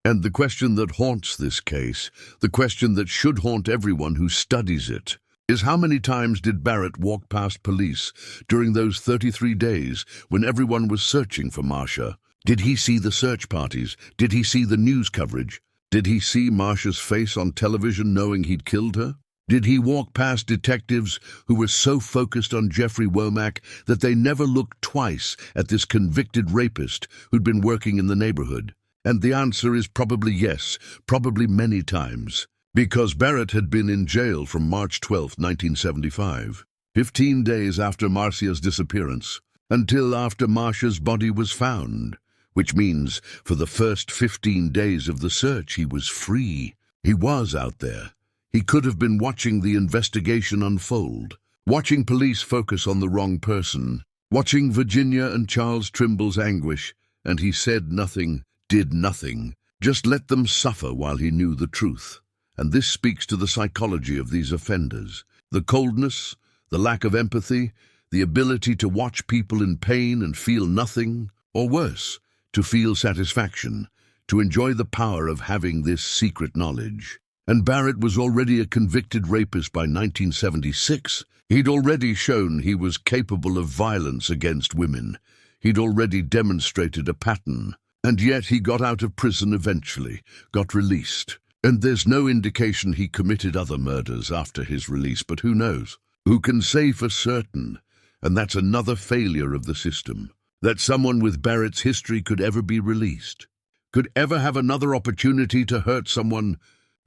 And the question that haunts this case, the question that should haunt everyone who studies it, is how many times did Barrett walk past police during those 33 days when everyone was searching for Marsha? Did he see the search parties? Did he see the news coverage? Did he see Marsha's face on television knowing he'd killed her? Did he walk past detectives who were so focused on Jeffrey Womack that they never looked twice at this convicted rapist who'd been working in the neighborhood? And the answer is probably yes, probably many times. Because Barrett had been in jail from March 12, 1975, 15 days after Marcia's disappearance, until after Marsha's body was found, which means for the first 15 days of the search he was free. He was out there. He could have been watching the investigation unfold, watching police focus on the wrong person, watching Virginia and Charles Trimble's anguish, and he said nothing, did nothing, just let them suffer while he knew the truth. And this speaks to the psychology of these offenders. The coldness, the lack of empathy, the ability to watch people in pain and feel nothing, or worse, to feel satisfaction, to enjoy the power of having this secret knowledge. And Barrett was already a convicted rapist by 1976. He'd already shown he was capable of violence against women. He'd already demonstrated a pattern. And yet he got out of prison eventually, got released. And there's no indication he committed other murders after his release, but who knows? Who can say for certain? And that's another failure of the system, that someone with Barrett's history could ever be released, could ever have another opportunity to hurt someone,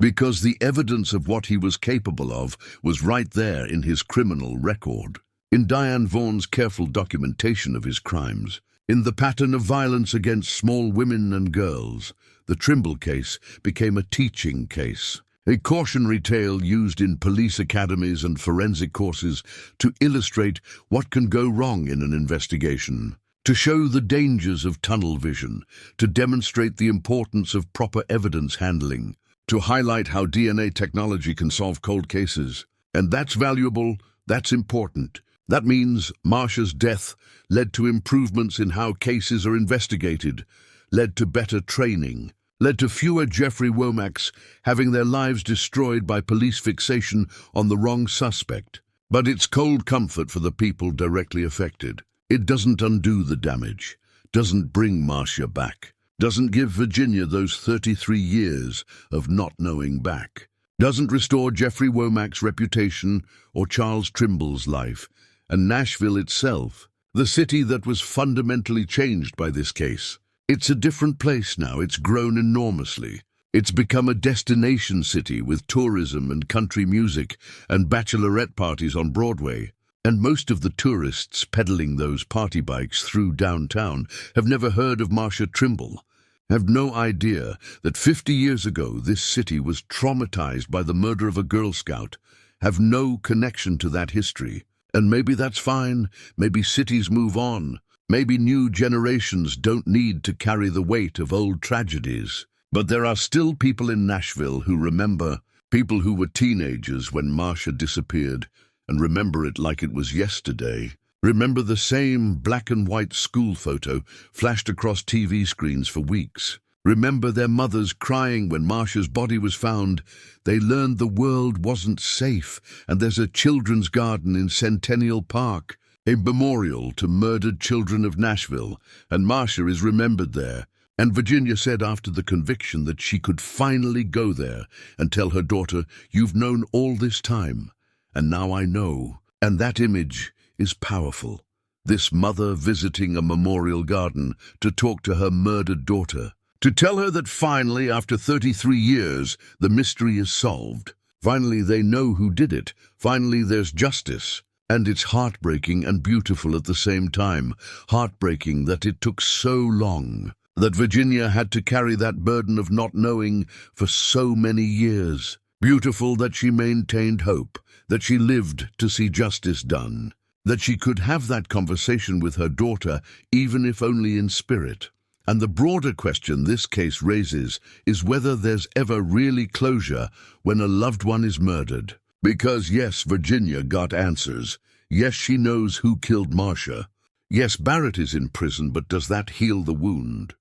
because the evidence of what he was capable of was right there in his criminal record, in Diane Vaughan's careful documentation of his crimes, in the pattern of violence against small women and girls. The Trimble case became a teaching case, a cautionary tale used in police academies and forensic courses to illustrate what can go wrong in an investigation, to show the dangers of tunnel vision, to demonstrate the importance of proper evidence handling, to highlight how DNA technology can solve cold cases. And that's valuable, that's important. That means Marsha's death led to improvements in how cases are investigated, led to better training, led to fewer Jeffrey Womacs having their lives destroyed by police fixation on the wrong suspect. But it's cold comfort for the people directly affected. It doesn't undo the damage, doesn't bring Marsha back, doesn't give Virginia those 33 years of not knowing back, doesn't restore Jeffrey Womac's reputation or Charles Trimble's life, and Nashville itself, the city that was fundamentally changed by this case. It's a different place now. It's grown enormously. It's become a destination city with tourism and country music and bachelorette parties on Broadway. And most of the tourists peddling those party bikes through downtown have never heard of Marsha Trimble, have no idea that 50 years ago this city was traumatized by the murder of a Girl Scout, have no connection to that history. And maybe that's fine. Maybe cities move on. Maybe new generations don't need to carry the weight of old tragedies. But there are still people in Nashville who remember, people who were teenagers when Marsha disappeared, and remember it like it was yesterday. Remember the same black and white school photo flashed across TV screens for weeks. Remember their mothers crying when Marsha's body was found. They learned the world wasn't safe, and there's a children's garden in Centennial Park, a memorial to murdered children of Nashville, and Marsha is remembered there. And Virginia said after the conviction that she could finally go there and tell her daughter, "You've known all this time, and now I know." And that image is powerful. This mother visiting a memorial garden to talk to her murdered daughter, to tell her that finally, after 33 years, the mystery is solved. Finally, they know who did it. Finally, there's justice. And it's heartbreaking and beautiful at the same time. Heartbreaking that it took so long, that Virginia had to carry that burden of not knowing for so many years. Beautiful that she maintained hope, that she lived to see justice done, that she could have that conversation with her daughter, even if only in spirit. And the broader question this case raises is whether there's ever really closure when a loved one is murdered. Because yes, Virginia got answers. Yes, she knows who killed Marsha. Yes, Barrett is in prison, but does that heal the wound?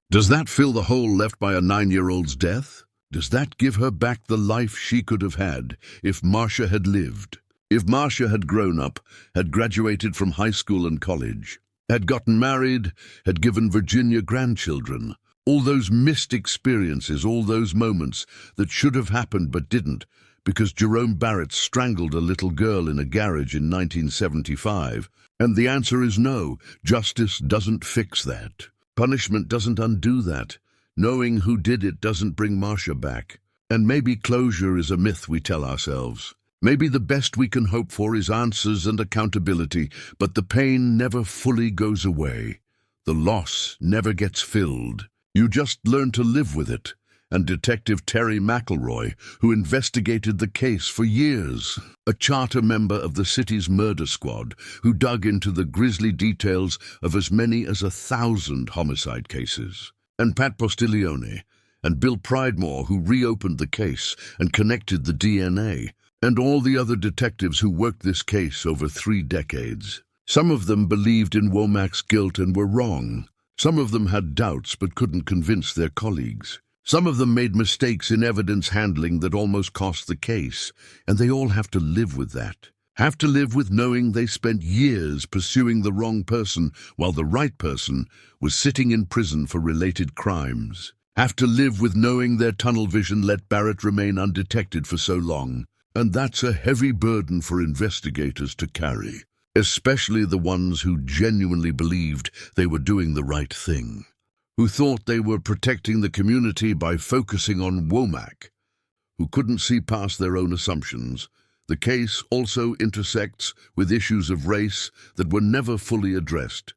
Does that fill the hole left by a 9-year-old's death? Does that give her back the life she could have had if Marsha had lived? If Marsha had grown up, had graduated from high school and college, had gotten married, had given Virginia grandchildren, all those missed experiences, all those moments that should have happened but didn't, because Jerome Barrett strangled a little girl in a garage in 1975. And the answer is no. Justice doesn't fix that. Punishment doesn't undo that. Knowing who did it doesn't bring Marsha back. And maybe closure is a myth we tell ourselves. Maybe the best we can hope for is answers and accountability, but the pain never fully goes away. The loss never gets filled. You just learn to live with it. and Detective Terry McElroy, who investigated the case for years, a charter member of the city's murder squad who dug into the grisly details of as many as 1,000 homicide cases, and Pat Postiglione and Bill Pridemore, who reopened the case and connected the DNA, and all the other detectives who worked this case over 3 decades. Some of them believed in Womack's guilt and were wrong. Some of them had doubts but couldn't convince their colleagues. Some of them made mistakes in evidence handling that almost cost the case, and they all have to live with that. Have to live with knowing they spent years pursuing the wrong person while the right person was sitting in prison for related crimes. Have to live with knowing their tunnel vision let Barrett remain undetected for so long. And that's a heavy burden for investigators to carry, especially the ones who genuinely believed they were doing the right thing, who thought they were protecting the community by focusing on Womack, who couldn't see past their own assumptions. The case also intersects with issues of race that were never fully addressed.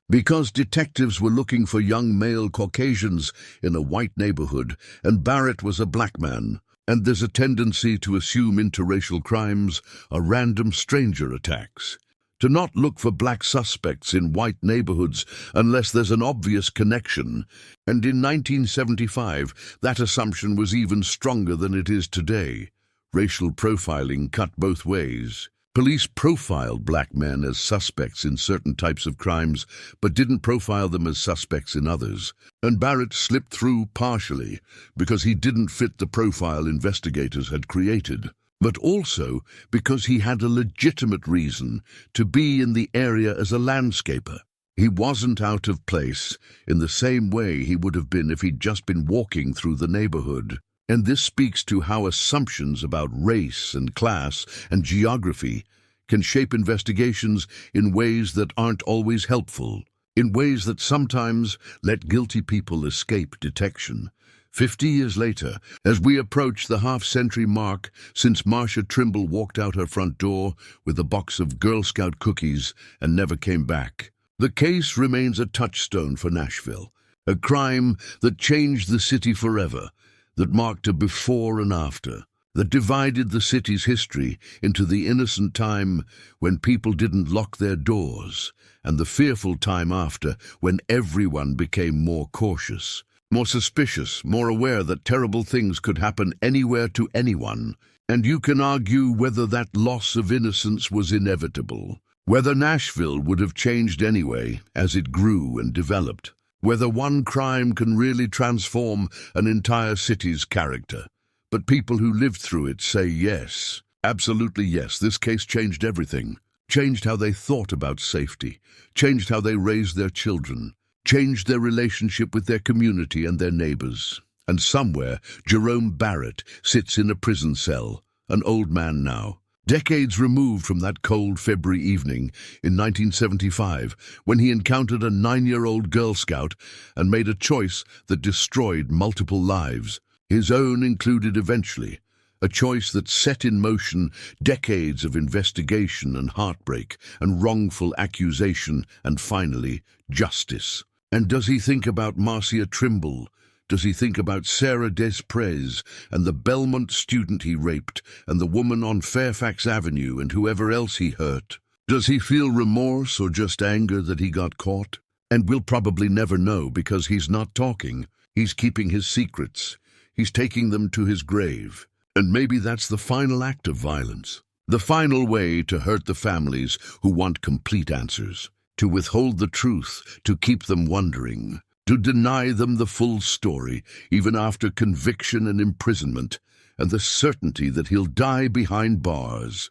Because detectives were looking for young male Caucasians in a white neighborhood, and Barrett was a black man, and there's a tendency to assume interracial crimes are random stranger attacks, to not look for black suspects in white neighborhoods unless there's an obvious connection, and in 1975 that assumption was even stronger than it is today. Racial profiling cut both ways. Police profiled black men as suspects in certain types of crimes, but didn't profile them as suspects in others. And Barrett slipped through partially because he didn't fit the profile investigators had created, but also because he had a legitimate reason to be in the area as a landscaper. He wasn't out of place in the same way he would have been if he'd just been walking through the neighborhood. And this speaks to how assumptions about race and class and geography can shape investigations in ways that aren't always helpful, in ways that sometimes let guilty people escape detection. 50 years later, as we approach the half-century mark since Marcia Trimble walked out her front door with a box of Girl Scout cookies and never came back, the case remains a touchstone for Nashville, a crime that changed the city forever, that marked a before and after, that divided the city's history into the innocent time when people didn't lock their doors, and the fearful time after when everyone became more cautious, more suspicious, more aware that terrible things could happen anywhere to anyone. And you can argue whether that loss of innocence was inevitable, whether Nashville would have changed anyway as it grew and developed, whether one crime can really transform an entire city's character. But people who lived through it say yes, absolutely yes, this case changed everything, changed how they thought about safety, changed how they raised their children, changed their relationship with their community and their neighbors. And somewhere, Jerome Barrett sits in a prison cell, an old man now, decades removed from that cold February evening in 1975 when he encountered a 9-year-old Girl Scout and made a choice that destroyed multiple lives, his own included eventually, a choice that set in motion decades of investigation and heartbreak and wrongful accusation and finally justice. And does he think about Marcia Trimble? Does he think about Sarah Desprez and the Belmont student he raped and the woman on Fairfax Avenue and whoever else he hurt? Does he feel remorse or just anger that he got caught? And we'll probably never know because he's not talking. He's keeping his secrets. He's taking them to his grave. And maybe that's the final act of violence, the final way to hurt the families who want complete answers, to withhold the truth, to keep them wondering, to deny them the full story, even after conviction and imprisonment, and the certainty that he'll die behind bars.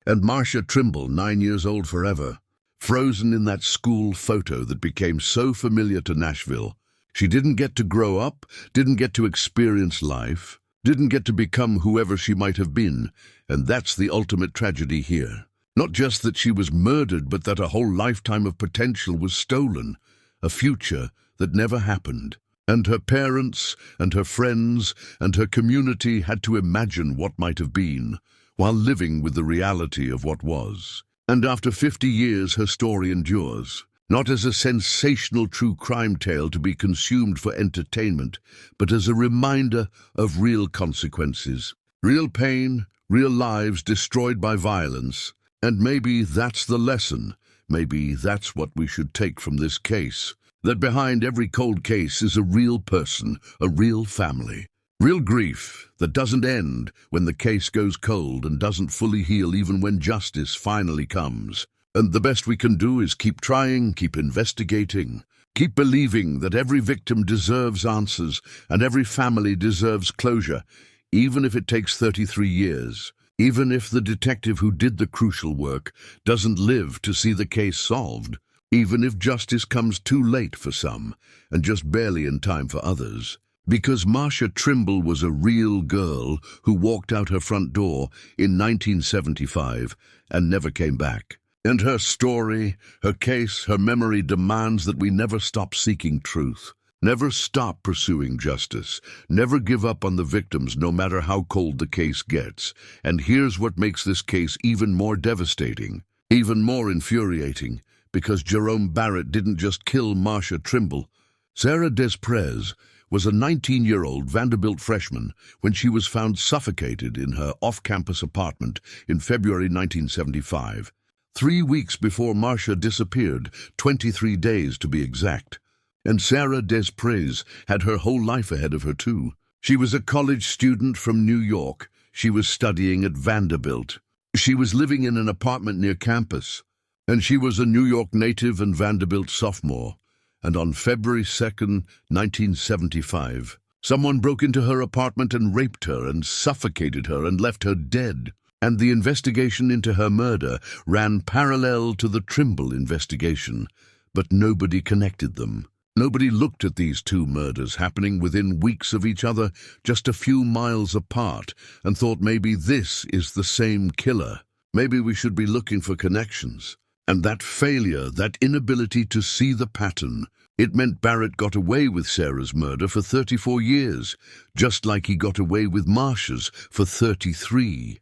And Marcia Trimble, 9 years old forever, frozen in that school photo that became so familiar to Nashville. She didn't get to grow up, didn't get to experience life, didn't get to become whoever she might have been, and that's the ultimate tragedy here. Not just that she was murdered, but that a whole lifetime of potential was stolen, a future that never happened. And her parents and her friends and her community had to imagine what might have been, while living with the reality of what was. And after 50 years, her story endures. not as a sensational true crime tale to be consumed for entertainment, but as a reminder of real consequences, real pain, real lives destroyed by violence. And maybe that's the lesson. Maybe that's what we should take from this case. That behind every cold case is a real person, a real family. Real grief that doesn't end when the case goes cold and doesn't fully heal even when justice finally comes. And the best we can do is keep trying, keep investigating, keep believing that every victim deserves answers and every family deserves closure, even if it takes 33 years. Even if the detective who did the crucial work doesn't live to see the case solved, even if justice comes too late for some and just barely in time for others. Because Marcia Trimble was a real girl who walked out her front door in 1975 and never came back. And her story, her case, her memory demands that we never stop seeking truth. Never stop pursuing justice. Never give up on the victims, no matter how cold the case gets. And here's what makes this case even more devastating, even more infuriating, because Jerome Barrett didn't just kill Marcia Trimble. Sarah Desprez was a 19-year-old Vanderbilt freshman when she was found suffocated in her off-campus apartment in February 1975. 3 weeks before Marcia disappeared, 23 days to be exact. And Sarah Desprez had her whole life ahead of her, too. She was a college student from New York. She was studying at Vanderbilt. She was living in an apartment near campus. And she was a New York native and Vanderbilt sophomore. And on February 2nd, 1975, someone broke into her apartment and raped her and suffocated her and left her dead. And the investigation into her murder ran parallel to the Trimble investigation, but nobody connected them. Nobody looked at these two murders happening within weeks of each other, just a few miles apart, and thought maybe this is the same killer. Maybe we should be looking for connections. And that failure, that inability to see the pattern, it meant Barrett got away with Sarah's murder for 34 years, just like he got away with Marcia's for 33.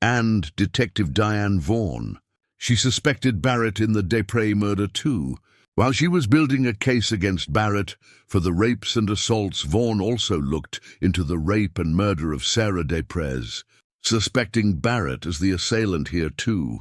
And Detective Diane Vaughn. She suspected Barrett in the Desprez murder too. While she was building a case against Barrett for the rapes and assaults, Vaughn also looked into the rape and murder of Sarah Desprez, suspecting Barrett as the assailant here too.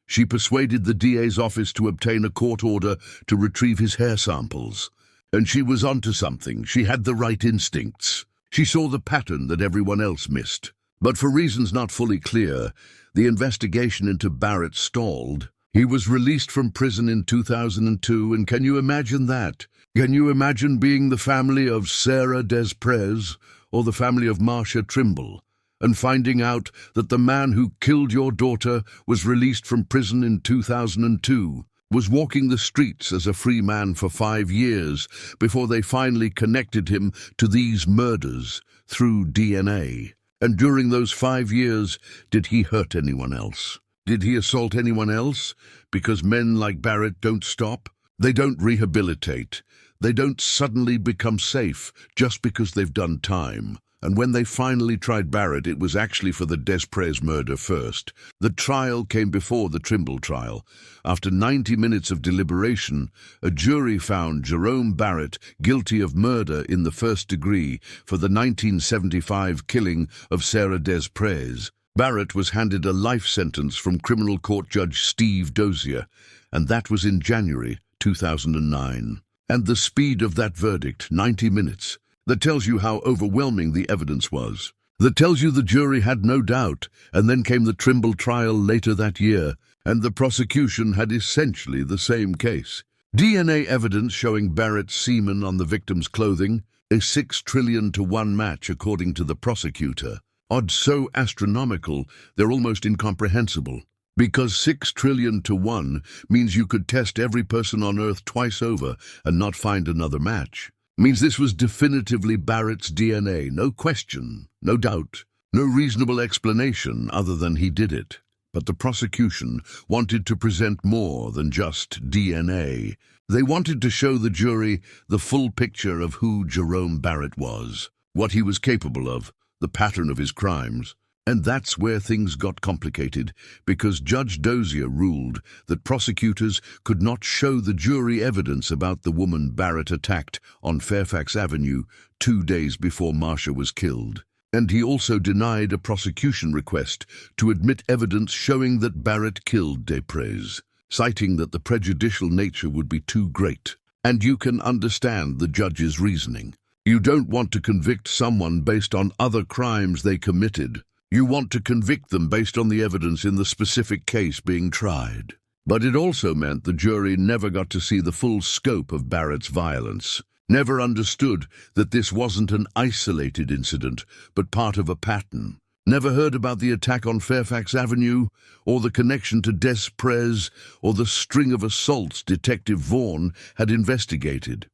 She persuaded the DA's office to obtain a court order to retrieve his hair samples. And she was onto something. She had the right instincts. She saw the pattern that everyone else missed. But for reasons not fully clear, the investigation into Barrett stalled. He was released from prison in 2002, and can you imagine that? Can you imagine being the family of Sarah Desprez or the family of Marcia Trimble, and finding out that the man who killed your daughter was released from prison in 2002, was walking the streets as a free man for 5 years before they finally connected him to these murders through DNA? And during those 5 years, did he hurt anyone else? Did he assault anyone else? Because men like Barrett don't stop. They don't rehabilitate. They don't suddenly become safe just because they've done time. And when they finally tried Barrett, it was actually for the Desprez murder first. The trial came before the Trimble trial. After 90 minutes of deliberation, a jury found Jerome Barrett guilty of murder in the first degree for the 1975 killing of Sarah Desprez. Barrett was handed a life sentence from criminal court judge Steve Dozier, and that was in January 2009. And the speed of that verdict, 90 minutes, that tells you how overwhelming the evidence was. That tells you the jury had no doubt, and then came the Trimble trial later that year, and the prosecution had essentially the same case. DNA evidence showing Barrett's semen on the victim's clothing, a 6 trillion to 1 match according to the prosecutor. Odds so astronomical, they're almost incomprehensible. Because 6 trillion to 1 means you could test every person on Earth twice over and not find another match. Means this was definitively Barrett's DNA, no question, no doubt, no reasonable explanation other than he did it. But the prosecution wanted to present more than just DNA. They wanted to show the jury the full picture of who Jerome Barrett was, what he was capable of, the pattern of his crimes. And that's where things got complicated, because Judge Dozier ruled that prosecutors could not show the jury evidence about the woman Barrett attacked on Fairfax Avenue 2 days before Marcia was killed. And he also denied a prosecution request to admit evidence showing that Barrett killed Desprez, citing that the prejudicial nature would be too great. And you can understand the judge's reasoning. You don't want to convict someone based on other crimes they committed. You want to convict them based on the evidence in the specific case being tried. But it also meant the jury never got to see the full scope of Barrett's violence, never understood that this wasn't an isolated incident, but part of a pattern, never heard about the attack on Fairfax Avenue, or the connection to Desprez, or the string of assaults Detective Vaughan had investigated.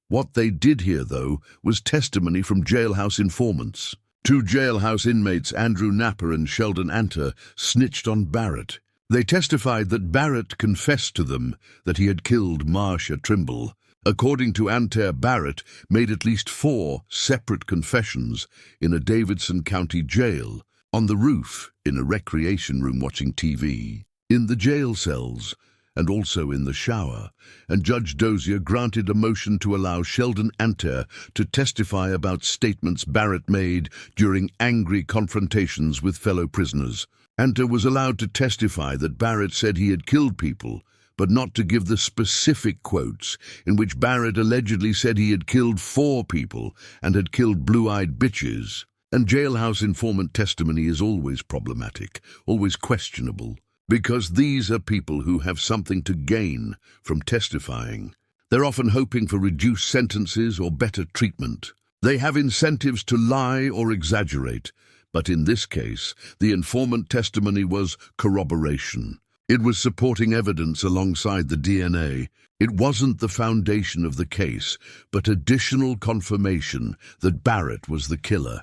What they did hear, though, was testimony from jailhouse informants. 2 jailhouse inmates, Andrew Napper and Sheldon Anter, snitched on Barrett. They testified that Barrett confessed to them that he had killed Marcia Trimble. According to Anter, Barrett made at least 4 separate confessions in a Davidson County jail, on the roof, in a recreation room watching TV, in the jail cells, and also in the shower, and Judge Dozier granted a motion to allow Sheldon Anter to testify about statements Barrett made during angry confrontations with fellow prisoners. Anter was allowed to testify that Barrett said he had killed people, but not to give the specific quotes in which Barrett allegedly said he had killed 4 people and had killed blue-eyed bitches. And jailhouse informant testimony is always problematic, always questionable, because these are people who have something to gain from testifying. They're often hoping for reduced sentences or better treatment. They have incentives to lie or exaggerate, but in this case, the informant testimony was corroboration. It was supporting evidence alongside the DNA. It wasn't the foundation of the case, but additional confirmation that Barrett was the killer.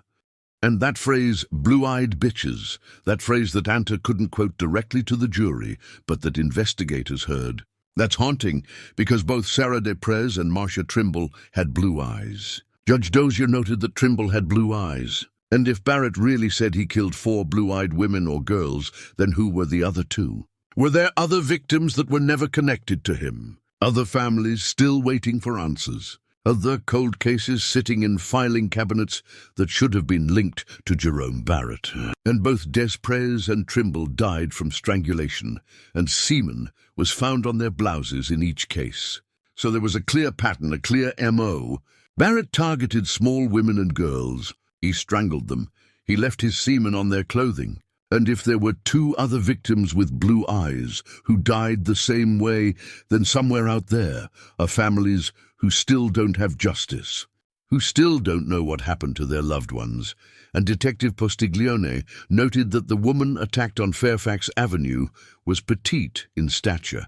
And that phrase, blue-eyed bitches, that phrase that Anter couldn't quote directly to the jury, but that investigators heard. That's haunting, because both Sarah Desprez and Marcia Trimble had blue eyes. Judge Dozier noted that Trimble had blue eyes. And if Barrett really said he killed 4 blue-eyed women or girls, then who were the other 2? Were there other victims that were never connected to him? Other families still waiting for answers? Other cold cases sitting in filing cabinets that should have been linked to Jerome Barrett? And both Desprez and Trimble died from strangulation, and semen was found on their blouses in each case. So there was a clear pattern, a clear M.O. Barrett targeted small women and girls. He strangled them. He left his semen on their clothing. And if there were 2 other victims with blue eyes who died the same way, then somewhere out there are families who still don't have justice, who still don't know what happened to their loved ones. And Detective Postiglione noted that the woman attacked on Fairfax Avenue was petite in stature,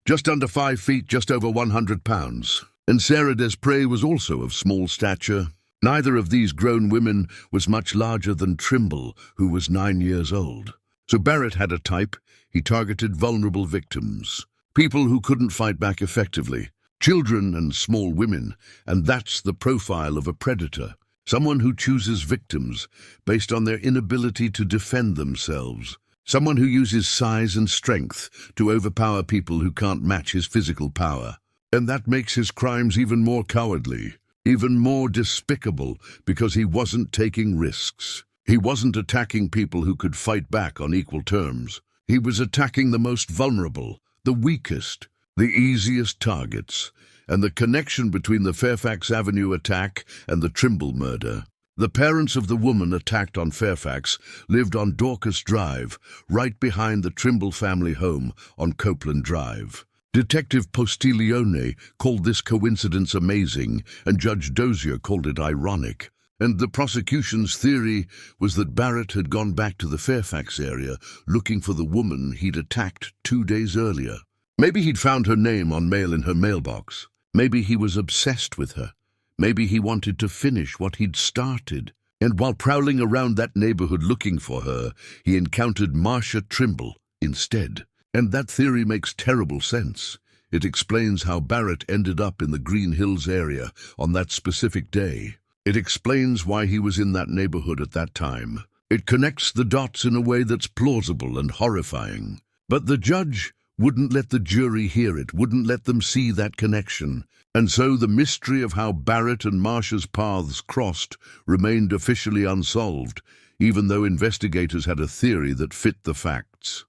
just under 5 feet, just over 100 pounds. And Sarah Desprez was also of small stature. Neither of these grown women was much larger than Trimble, who was 9 years old. So Barrett had a type. He targeted vulnerable victims, people who couldn't fight back effectively, children and small women, and that's the profile of a predator, someone who chooses victims based on their inability to defend themselves, someone who uses size and strength to overpower people who can't match his physical power. And that makes his crimes even more cowardly, even more despicable, because he wasn't taking risks. He wasn't attacking people who could fight back on equal terms. He was attacking the most vulnerable, the weakest, the easiest targets. And the connection between the Fairfax Avenue attack and the Trimble murder. The parents of the woman attacked on Fairfax lived on Dorcas Drive, right behind the Trimble family home on Copeland Drive. Detective Postiglione called this coincidence amazing, and Judge Dozier called it ironic. And the prosecution's theory was that Barrett had gone back to the Fairfax area looking for the woman he'd attacked 2 days earlier. Maybe he'd found her name on mail in her mailbox. Maybe he was obsessed with her. Maybe he wanted to finish what he'd started. And while prowling around that neighborhood looking for her, he encountered Marcia Trimble instead. And that theory makes terrible sense. It explains how Barrett ended up in the Green Hills area on that specific day. It explains why he was in that neighborhood at that time. It connects the dots in a way that's plausible and horrifying. But the judge wouldn't let the jury hear it, wouldn't let them see that connection. And so the mystery of how Barrett and Marcia's paths crossed remained officially unsolved, even though investigators had a theory that fit the facts.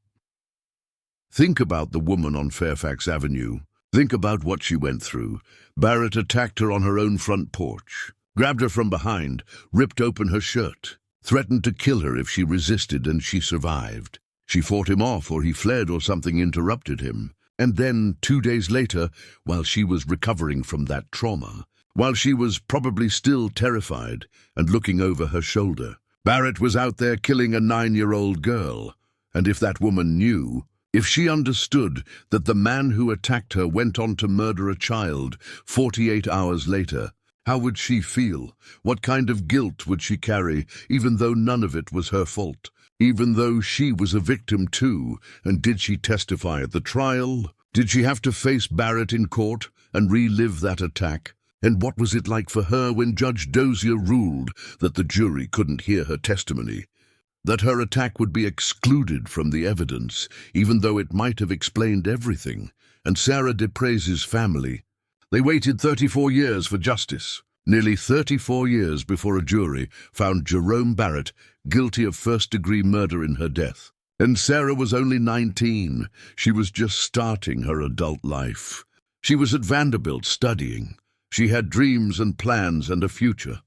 Think about the woman on Fairfax Avenue. Think about what she went through. Barrett attacked her on her own front porch, grabbed her from behind, ripped open her shirt, threatened to kill her if she resisted, and she survived. She fought him off, or he fled, or something interrupted him. And then, 2 days later, while she was recovering from that trauma, while she was probably still terrified and looking over her shoulder, Barrett was out there killing a 9-year-old girl. And if that woman knew, if she understood that the man who attacked her went on to murder a child 48 hours later, how would she feel? What kind of guilt would she carry, even though none of it was her fault? Even though she was a victim too? And did she testify at the trial? Did she have to face Barrett in court and relive that attack? And what was it like for her when Judge Dozier ruled that the jury couldn't hear her testimony? That her attack would be excluded from the evidence, even though it might have explained everything? And Sarah DePrez's family, they waited 34 years for justice. Nearly 34 years before a jury found Jerome Barrett guilty of first-degree murder in her death. And Sarah was only 19. She was just starting her adult life. She was at Vanderbilt studying. She had dreams and plans and a future.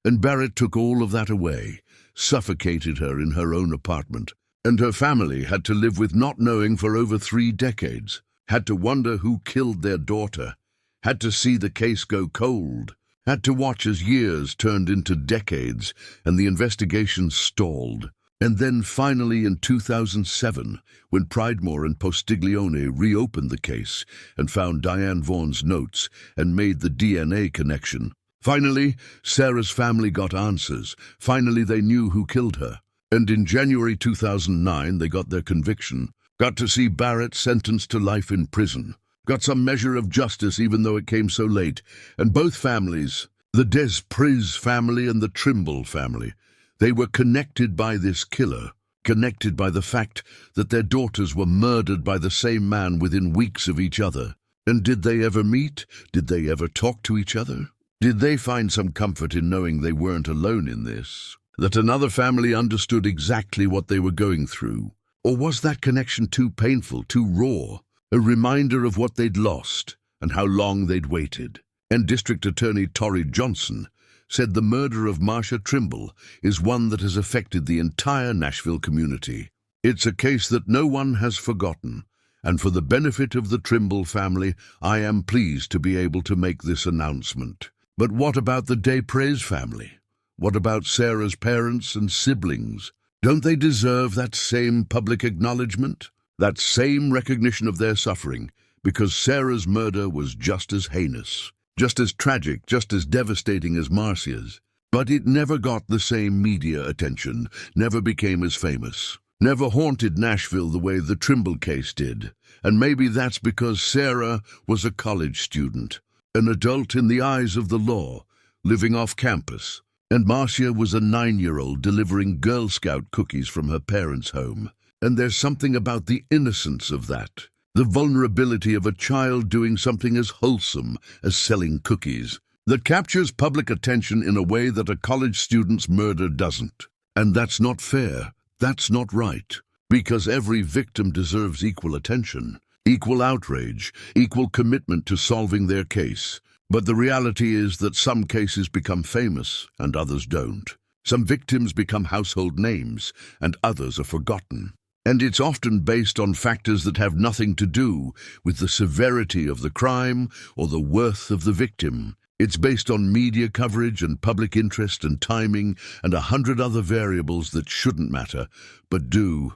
And Barrett took all of that away, suffocated her in her own apartment. And her family had to live with not knowing for over 3 decades, had to wonder who killed their daughter, had to see the case go cold, had to watch as years turned into decades and the investigation stalled. And then finally in 2007, when Pridemore and Postiglione reopened the case and found Diane Vaughan's notes and made the DNA connection, finally Sarah's family got answers. Finally they knew who killed her. And in January 2009 they got their conviction, got to see Barrett sentenced to life in prison. Got some measure of justice even though it came so late. And both families, the Des Prez family and the Trimble family, they were connected by this killer, connected by the fact that their daughters were murdered by the same man within weeks of each other. And did they ever meet? Did they ever talk to each other? Did they find some comfort in knowing they weren't alone in this? That another family understood exactly what they were going through? Or was that connection too painful, too raw? A reminder of what they'd lost and how long they'd waited. And District Attorney Torrey Johnson said the murder of Marcia Trimble is one that has affected the entire Nashville community. It's a case that no one has forgotten, and for the benefit of the Trimble family, I am pleased to be able to make this announcement. But what about the DePrez family? What about Sarah's parents and siblings? Don't they deserve that same public acknowledgement? That same recognition of their suffering? Because Sarah's murder was just as heinous, just as tragic, just as devastating as Marcia's. But it never got the same media attention, never became as famous, never haunted Nashville the way the Trimble case did. And maybe that's because Sarah was a college student, an adult in the eyes of the law, living off campus. And Marcia was a 9-year-old delivering Girl Scout cookies from her parents' home. And there's something about the innocence of that, the vulnerability of a child doing something as wholesome as selling cookies, that captures public attention in a way that a college student's murder doesn't. And that's not fair. That's not right. Because every victim deserves equal attention, equal outrage, equal commitment to solving their case. But the reality is that some cases become famous and others don't. Some victims become household names and others are forgotten. And it's often based on factors that have nothing to do with the severity of the crime or the worth of the victim. It's based on media coverage and public interest and timing and 100 other variables that shouldn't matter, but do.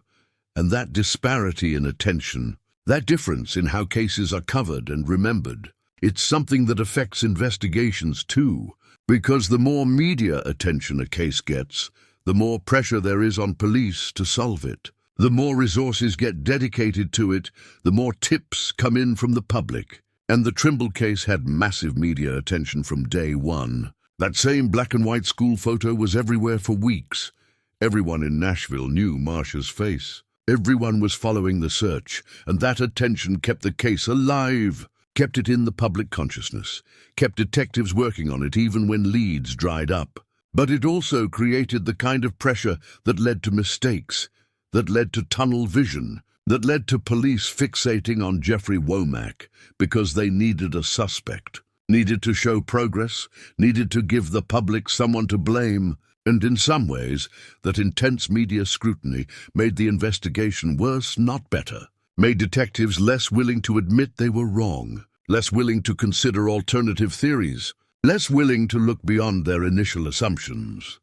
And that disparity in attention, that difference in how cases are covered and remembered, it's something that affects investigations too, because the more media attention a case gets, the more pressure there is on police to solve it. The more resources get dedicated to it, the more tips come in from the public. And the Trimble case had massive media attention from day one. That same black and white school photo was everywhere for weeks. Everyone in Nashville knew Marsha's face. Everyone was following the search, and that attention kept the case alive, kept it in the public consciousness, kept detectives working on it even when leads dried up. But it also created the kind of pressure that led to mistakes, that led to tunnel vision, that led to police fixating on Jeffrey Womack because they needed a suspect, needed to show progress, needed to give the public someone to blame. And in some ways, that intense media scrutiny made the investigation worse, not better, made detectives less willing to admit they were wrong, less willing to consider alternative theories, less willing to look beyond their initial assumptions.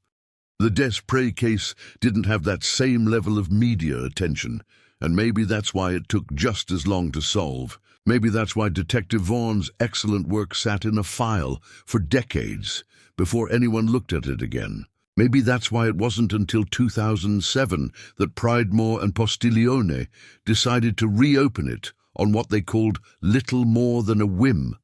The Desprez case didn't have that same level of media attention, and maybe that's why it took just as long to solve. Maybe that's why Detective Vaughan's excellent work sat in a file for decades before anyone looked at it again. Maybe that's why it wasn't until 2007 that Pridemore and Postiglione decided to reopen it on what they called little more than a whim.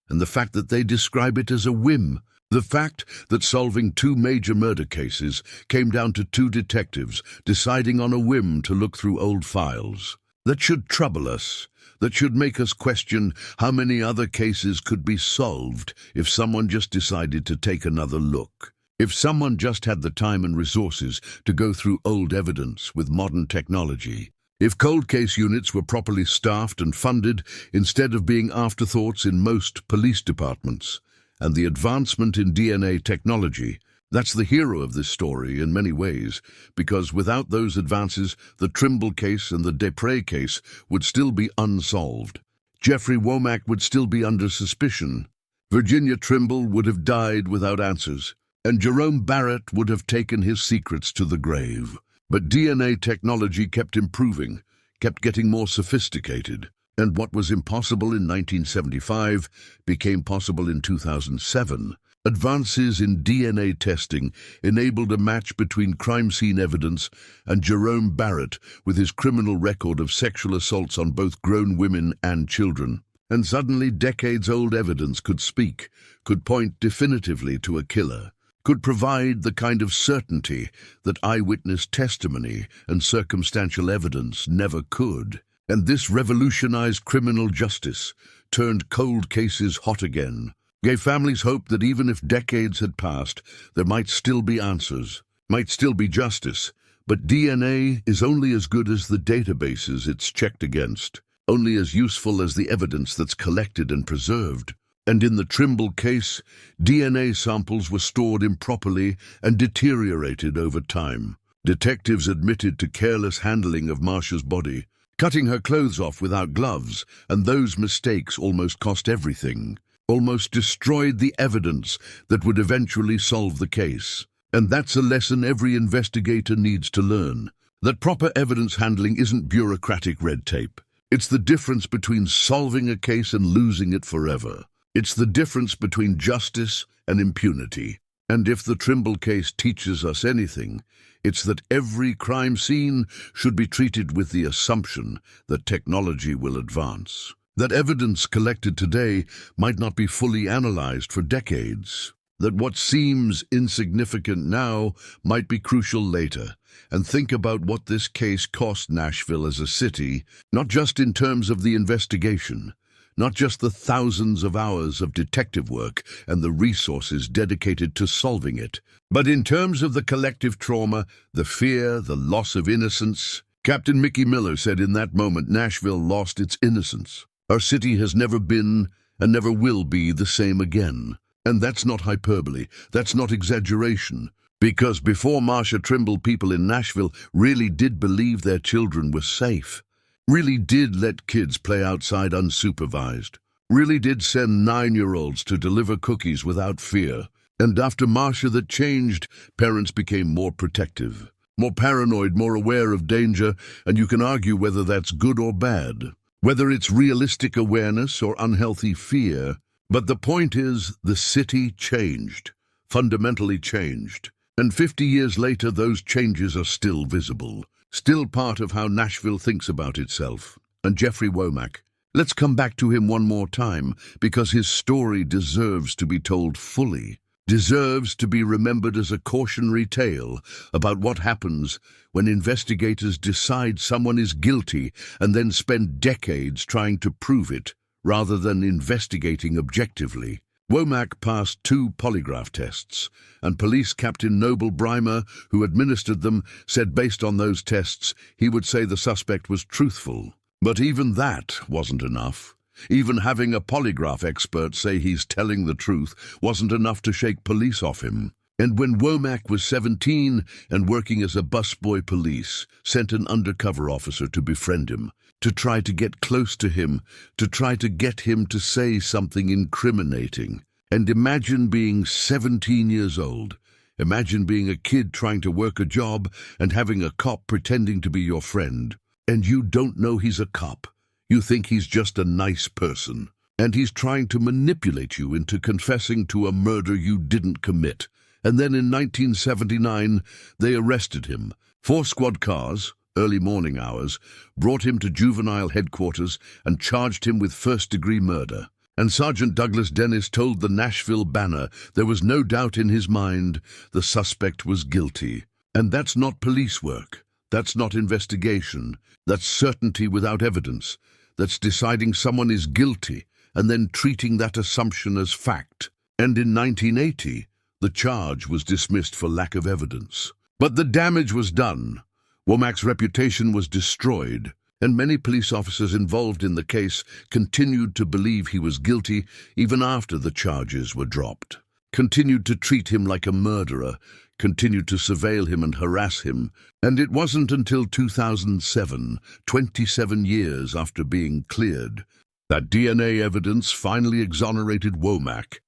And the fact that they describe it as a whim, the fact that solving two major murder cases came down to two detectives deciding on a whim to look through old files, that should trouble us, that should make us question how many other cases could be solved if someone just decided to take another look. If someone just had the time and resources to go through old evidence with modern technology, if cold case units were properly staffed and funded instead of being afterthoughts in most police departments, and the advancement in DNA technology, that's the hero of this story in many ways, because without those advances, the Trimble case and the Desprez case would still be unsolved. Jeffrey Womack would still be under suspicion. Virginia Trimble would have died without answers. And Jerome Barrett would have taken his secrets to the grave. But DNA technology kept improving, kept getting more sophisticated, and what was impossible in 1975 became possible in 2007. Advances in DNA testing enabled a match between crime scene evidence and Jerome Barrett with his criminal record of sexual assaults on both grown women and children. And suddenly decades-old evidence could speak, could point definitively to a killer, could provide the kind of certainty that eyewitness testimony and circumstantial evidence never could. And this revolutionized criminal justice, turned cold cases hot again, gave families hope that even if decades had passed, there might still be answers, might still be justice. But DNA is only as good as the databases it's checked against, only as useful as the evidence that's collected and preserved. And in the Trimble case, DNA samples were stored improperly and deteriorated over time. Detectives admitted to careless handling of Marsha's body, cutting her clothes off without gloves, and those mistakes almost cost everything, almost destroyed the evidence that would eventually solve the case. And that's a lesson every investigator needs to learn, that proper evidence handling isn't bureaucratic red tape. It's the difference between solving a case and losing it forever. It's the difference between justice and impunity. And if the Trimble case teaches us anything, it's that every crime scene should be treated with the assumption that technology will advance, that evidence collected today might not be fully analyzed for decades, that what seems insignificant now might be crucial later. And think about what this case cost Nashville as a city, not just in terms of the investigation, not just the thousands of hours of detective work and the resources dedicated to solving it, but in terms of the collective trauma, the fear, the loss of innocence. Captain Mickey Miller said in that moment Nashville lost its innocence. Our city has never been and never will be the same again. And that's not hyperbole, that's not exaggeration. Because before Marsha Trimble, people in Nashville really did believe their children were safe, really did let kids play outside unsupervised, really did send 9-year-olds to deliver cookies without fear. And after Marsha, that changed. Parents became more protective, more paranoid, more aware of danger, and you can argue whether that's good or bad, whether it's realistic awareness or unhealthy fear. But the point is, the city changed, fundamentally changed. And 50 years later, those changes are still visible, still part of how Nashville thinks about itself. And Jeffrey Womack, let's come back to him one more time, because his story deserves to be told fully. deserves to be remembered as a cautionary tale about what happens when investigators decide someone is guilty and then spend decades trying to prove it rather than investigating objectively. Womack passed 2 polygraph tests, and Police Captain Noble Breimer, who administered them, said based on those tests he would say the suspect was truthful. But even that wasn't enough. Even having a polygraph expert say he's telling the truth wasn't enough to shake police off him. And when Womack was 17 and working as a busboy, police sent an undercover officer to befriend him, to try to get close to him, to try to get him to say something incriminating. And imagine being 17 years old. Imagine being a kid trying to work a job and having a cop pretending to be your friend. And you don't know he's a cop. You think he's just a nice person. And he's trying to manipulate you into confessing to a murder you didn't commit. And then in 1979, they arrested him. 4 squad cars, early morning hours, brought him to juvenile headquarters and charged him with first-degree murder. And Sergeant Douglas Dennis told the Nashville Banner there was no doubt in his mind the suspect was guilty. And that's not police work. That's not investigation. That's certainty without evidence. That's deciding someone is guilty and then treating that assumption as fact. And in 1980, the charge was dismissed for lack of evidence. But the damage was done. Womack's reputation was destroyed, and many police officers involved in the case continued to believe he was guilty even after the charges were dropped, continued to treat him like a murderer, continued to surveil him and harass him. And it wasn't until 2007, 27 years after being cleared, that DNA evidence finally exonerated Womack,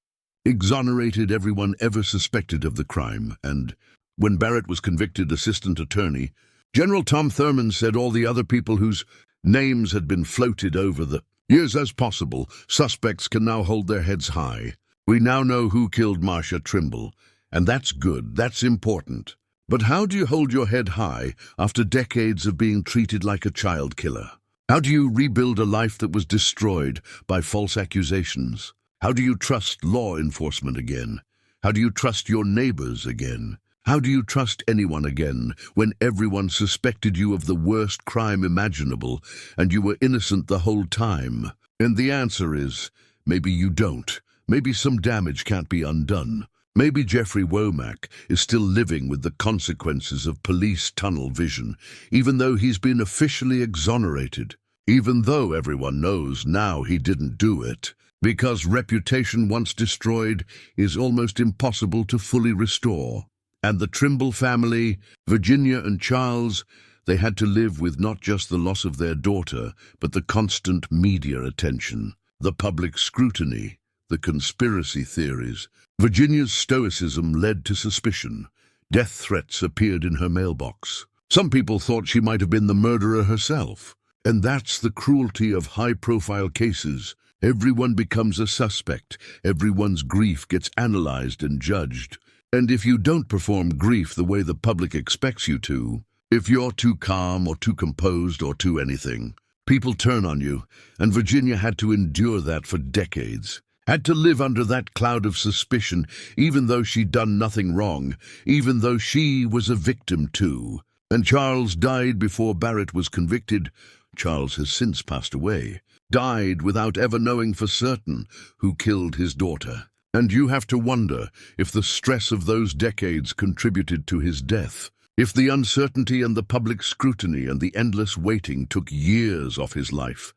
exonerated everyone ever suspected of the crime. And when Barrett was convicted assistant attorney, General Tom Thurman said all the other people whose names had been floated over the years as possible suspects can now hold their heads high. We now know who killed Marcia Trimble, and that's good, that's important. But how do you hold your head high after decades of being treated like a child killer? How do you rebuild a life that was destroyed by false accusations? How do you trust law enforcement again? How do you trust your neighbors again? How do you trust anyone again when everyone suspected you of the worst crime imaginable and you were innocent the whole time? And the answer is, maybe you don't. Maybe some damage can't be undone. Maybe Jeffrey Womack is still living with the consequences of police tunnel vision, even though he's been officially exonerated, even though everyone knows now he didn't do it, because reputation once destroyed is almost impossible to fully restore. And the Trimble family, Virginia and Charles, they had to live with not just the loss of their daughter, but the constant media attention, the public scrutiny, the conspiracy theories. Virginia's stoicism led to suspicion. Death threats appeared in her mailbox. Some people thought she might have been the murderer herself. And that's the cruelty of high-profile cases. Everyone becomes a suspect. Everyone's grief gets analyzed and judged. And if you don't perform grief the way the public expects you to, if you're too calm or too composed or too anything, people turn on you, and Virginia had to endure that for decades. Had to live under that cloud of suspicion, even though she'd done nothing wrong, even though she was a victim too. And Charles died before Barrett was convicted. Charles has since passed away, died without ever knowing for certain who killed his daughter. And you have to wonder if the stress of those decades contributed to his death, if the uncertainty and the public scrutiny and the endless waiting took years off his life.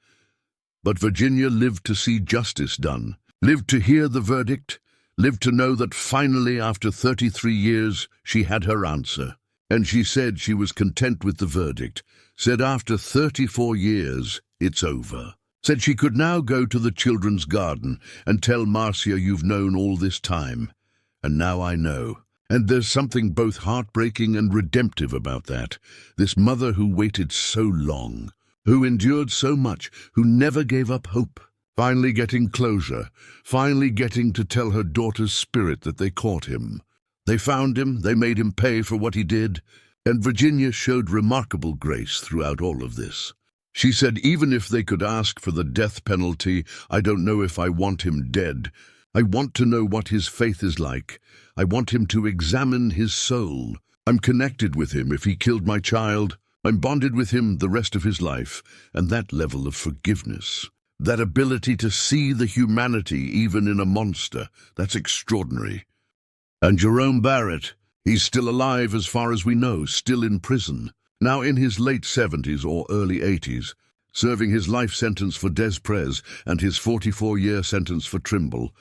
But Virginia lived to see justice done, lived to hear the verdict, lived to know that finally, after 33 years, she had her answer. And she said she was content with the verdict, said after 34 years, it's over. Said she could now go to the children's garden and tell Marcia, you've known all this time. And now I know. And there's something both heartbreaking and redemptive about that. This mother who waited so long, who endured so much, who never gave up hope. Finally getting closure, finally getting to tell her daughter's spirit that they caught him. They found him, they made him pay for what he did. And Virginia showed remarkable grace throughout all of this. She said even if they could ask for the death penalty, I don't know if I want him dead. I want to know what his faith is like. I want him to examine his soul. I'm connected with him if he killed my child. I'm bonded with him the rest of his life. And that level of forgiveness, that ability to see the humanity even in a monster, that's extraordinary. And Jerome Barrett, he's still alive as far as we know, still in prison, now in his late 70s or early 80s, serving his life sentence for Des Pres and his 44-year sentence for Trimble.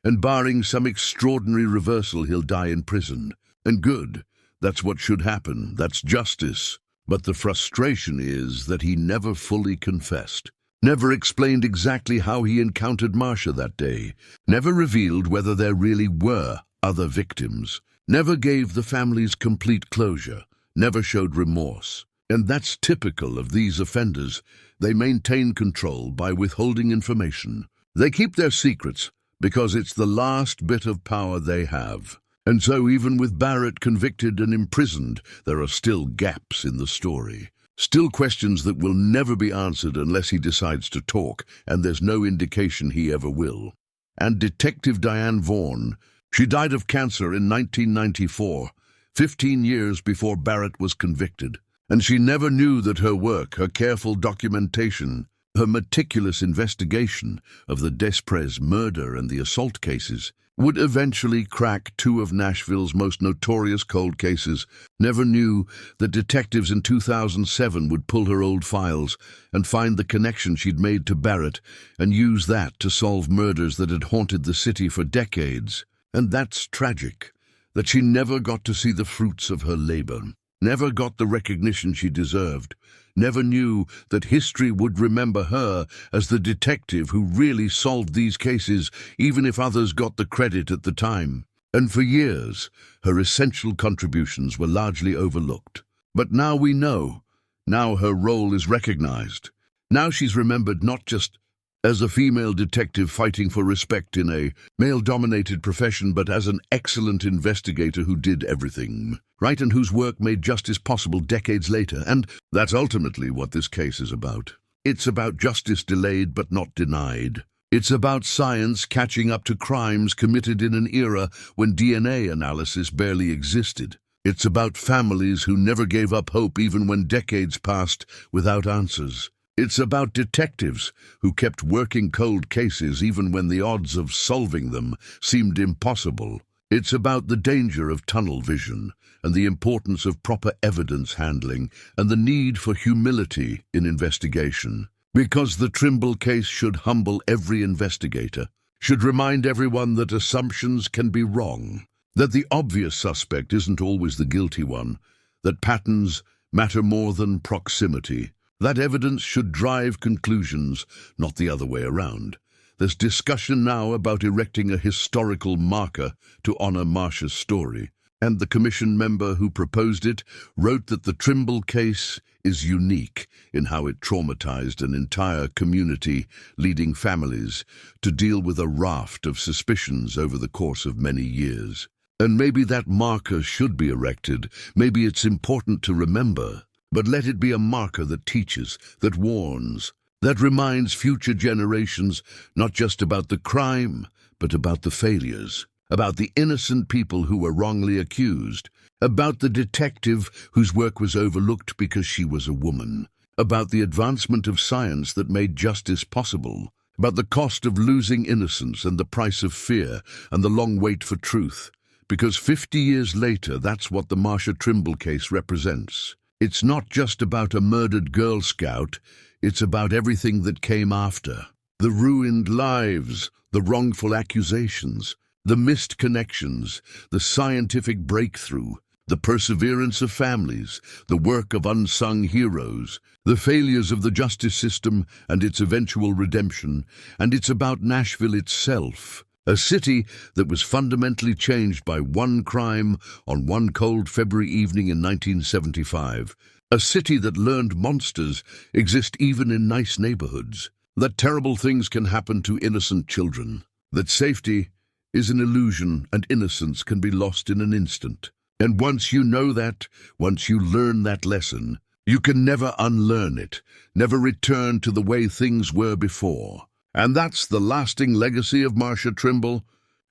And barring some extraordinary reversal, he'll die in prison. And good, that's what should happen, that's justice. But the frustration is that he never fully confessed, never explained exactly how he encountered Marcia that day, never revealed whether there really were other victims, never gave the families complete closure, never showed remorse. And that's typical of these offenders. They maintain control by withholding information. They keep their secrets because it's the last bit of power they have. And so even with Barrett convicted and imprisoned, there are still gaps in the story. Still questions that will never be answered unless he decides to talk, and there's no indication he ever will. And Detective Diane Vaughan, she died of cancer in 1994, 15 years before Barrett was convicted. And she never knew that her work, her careful documentation, her meticulous investigation of the Des Pres murder and the assault cases would eventually crack two of Nashville's most notorious cold cases, never knew that detectives in 2007 would pull her old files and find the connection she'd made to Barrett and use that to solve murders that had haunted the city for decades. And that's tragic, that she never got to see the fruits of her labor, never got the recognition she deserved, never knew that history would remember her as the detective who really solved these cases, even if others got the credit at the time. And for years, her essential contributions were largely overlooked. But now we know. Now her role is recognized. Now she's remembered not just as a female detective fighting for respect in a male-dominated profession, but as an excellent investigator who did everything right and whose work made justice possible decades later. And that's ultimately what this case is about. It's about justice delayed but not denied. It's about science catching up to crimes committed in an era when DNA analysis barely existed. It's about families who never gave up hope even when decades passed without answers. It's about detectives who kept working cold cases even when the odds of solving them seemed impossible. It's about the danger of tunnel vision and the importance of proper evidence handling and the need for humility in investigation. Because the Trimble case should humble every investigator, should remind everyone that assumptions can be wrong, that the obvious suspect isn't always the guilty one, that patterns matter more than proximity. That evidence should drive conclusions, not the other way around. There's discussion now about erecting a historical marker to honor Marcia's story, and the commission member who proposed it wrote that the Trimble case is unique in how it traumatized an entire community, leading families to deal with a raft of suspicions over the course of many years. And maybe that marker should be erected. Maybe it's important to remember. But let it be a marker that teaches, that warns, that reminds future generations not just about the crime, but about the failures, about the innocent people who were wrongly accused, about the detective whose work was overlooked because she was a woman, about the advancement of science that made justice possible, about the cost of losing innocence and the price of fear and the long wait for truth. Because 50 years later, that's what the Marcia Trimble case represents. It's not just about a murdered Girl Scout, it's about everything that came after. The ruined lives, the wrongful accusations, the missed connections, the scientific breakthrough, the perseverance of families, the work of unsung heroes, the failures of the justice system and its eventual redemption. And it's about Nashville itself. A city that was fundamentally changed by one crime on one cold February evening in 1975. A city that learned monsters exist even in nice neighborhoods. That terrible things can happen to innocent children. That safety is an illusion and innocence can be lost in an instant. And once you know that, once you learn that lesson, you can never unlearn it, never return to the way things were before. And that's the lasting legacy of Marcia Trimble,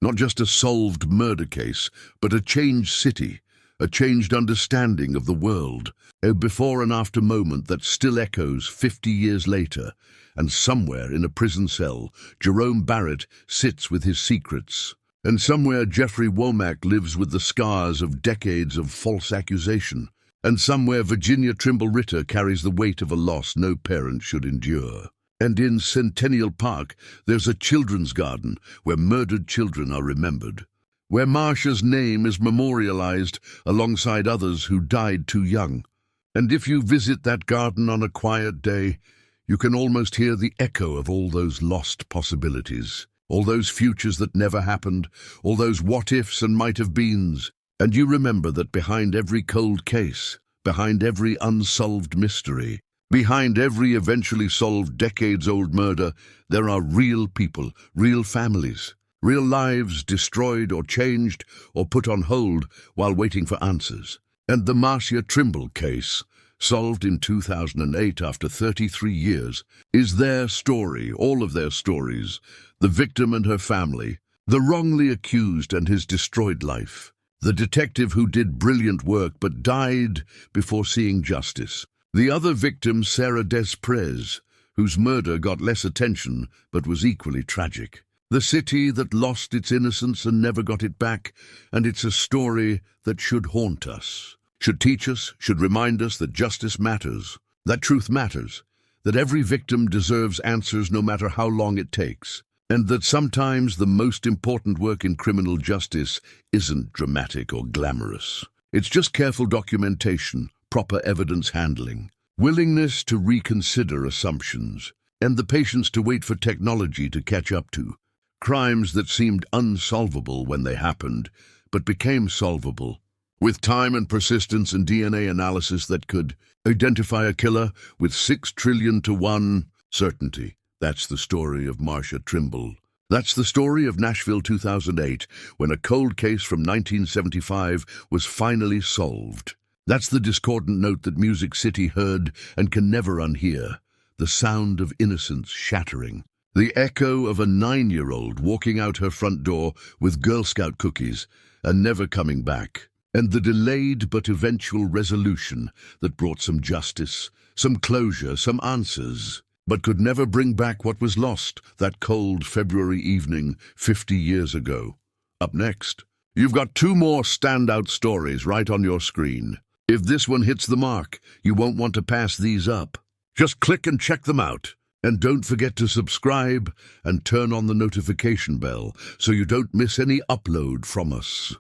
Not just a solved murder case, but a changed city, a changed understanding of the world, a before and after moment that still echoes 50 years later, and somewhere in a prison cell, Jerome Barrett sits with his secrets. And somewhere Jeffrey Womack lives with the scars of decades of false accusation. And somewhere Virginia Trimble Ritter carries the weight of a loss no parent should endure. And in Centennial Park, there's a children's garden where murdered children are remembered, where Marsha's name is memorialized alongside others who died too young. And if you visit that garden on a quiet day, you can almost hear the echo of all those lost possibilities, all those futures that never happened, all those what-ifs and might-have-beens. And you remember that behind every cold case, behind every unsolved mystery, behind every eventually solved decades-old murder, there are real people, real families, real lives destroyed or changed or put on hold while waiting for answers. And the Marcia Trimble case, solved in 2008 after 33 years, is their story, all of their stories, the victim and her family, the wrongly accused and his destroyed life, the detective who did brilliant work but died before seeing justice, the other victim, Sarah Desprez, whose murder got less attention but was equally tragic, the city that lost its innocence and never got it back, and it's a story that should haunt us, should teach us, should remind us that justice matters, that truth matters, that every victim deserves answers no matter how long it takes, and that sometimes the most important work in criminal justice isn't dramatic or glamorous. It's just careful documentation, proper evidence handling, willingness to reconsider assumptions, and the patience to wait for technology to catch up to. Crimes that seemed unsolvable when they happened, but became solvable, with time and persistence and DNA analysis that could identify a killer with 6 trillion to 1 certainty. That's the story of Marcia Trimble. That's the story of Nashville 2008, when a cold case from 1975 was finally solved. That's the discordant note that Music City heard and can never unhear, the sound of innocence shattering, the echo of a 9-year-old walking out her front door with Girl Scout cookies and never coming back, and the delayed but eventual resolution that brought some justice, some closure, some answers, but could never bring back what was lost that cold February evening 50 years ago. Up next, you've got 2 more standout stories right on your screen. If this one hits the mark, you won't want to pass these up. Just click and check them out. And don't forget to subscribe and turn on the notification bell so you don't miss any upload from us.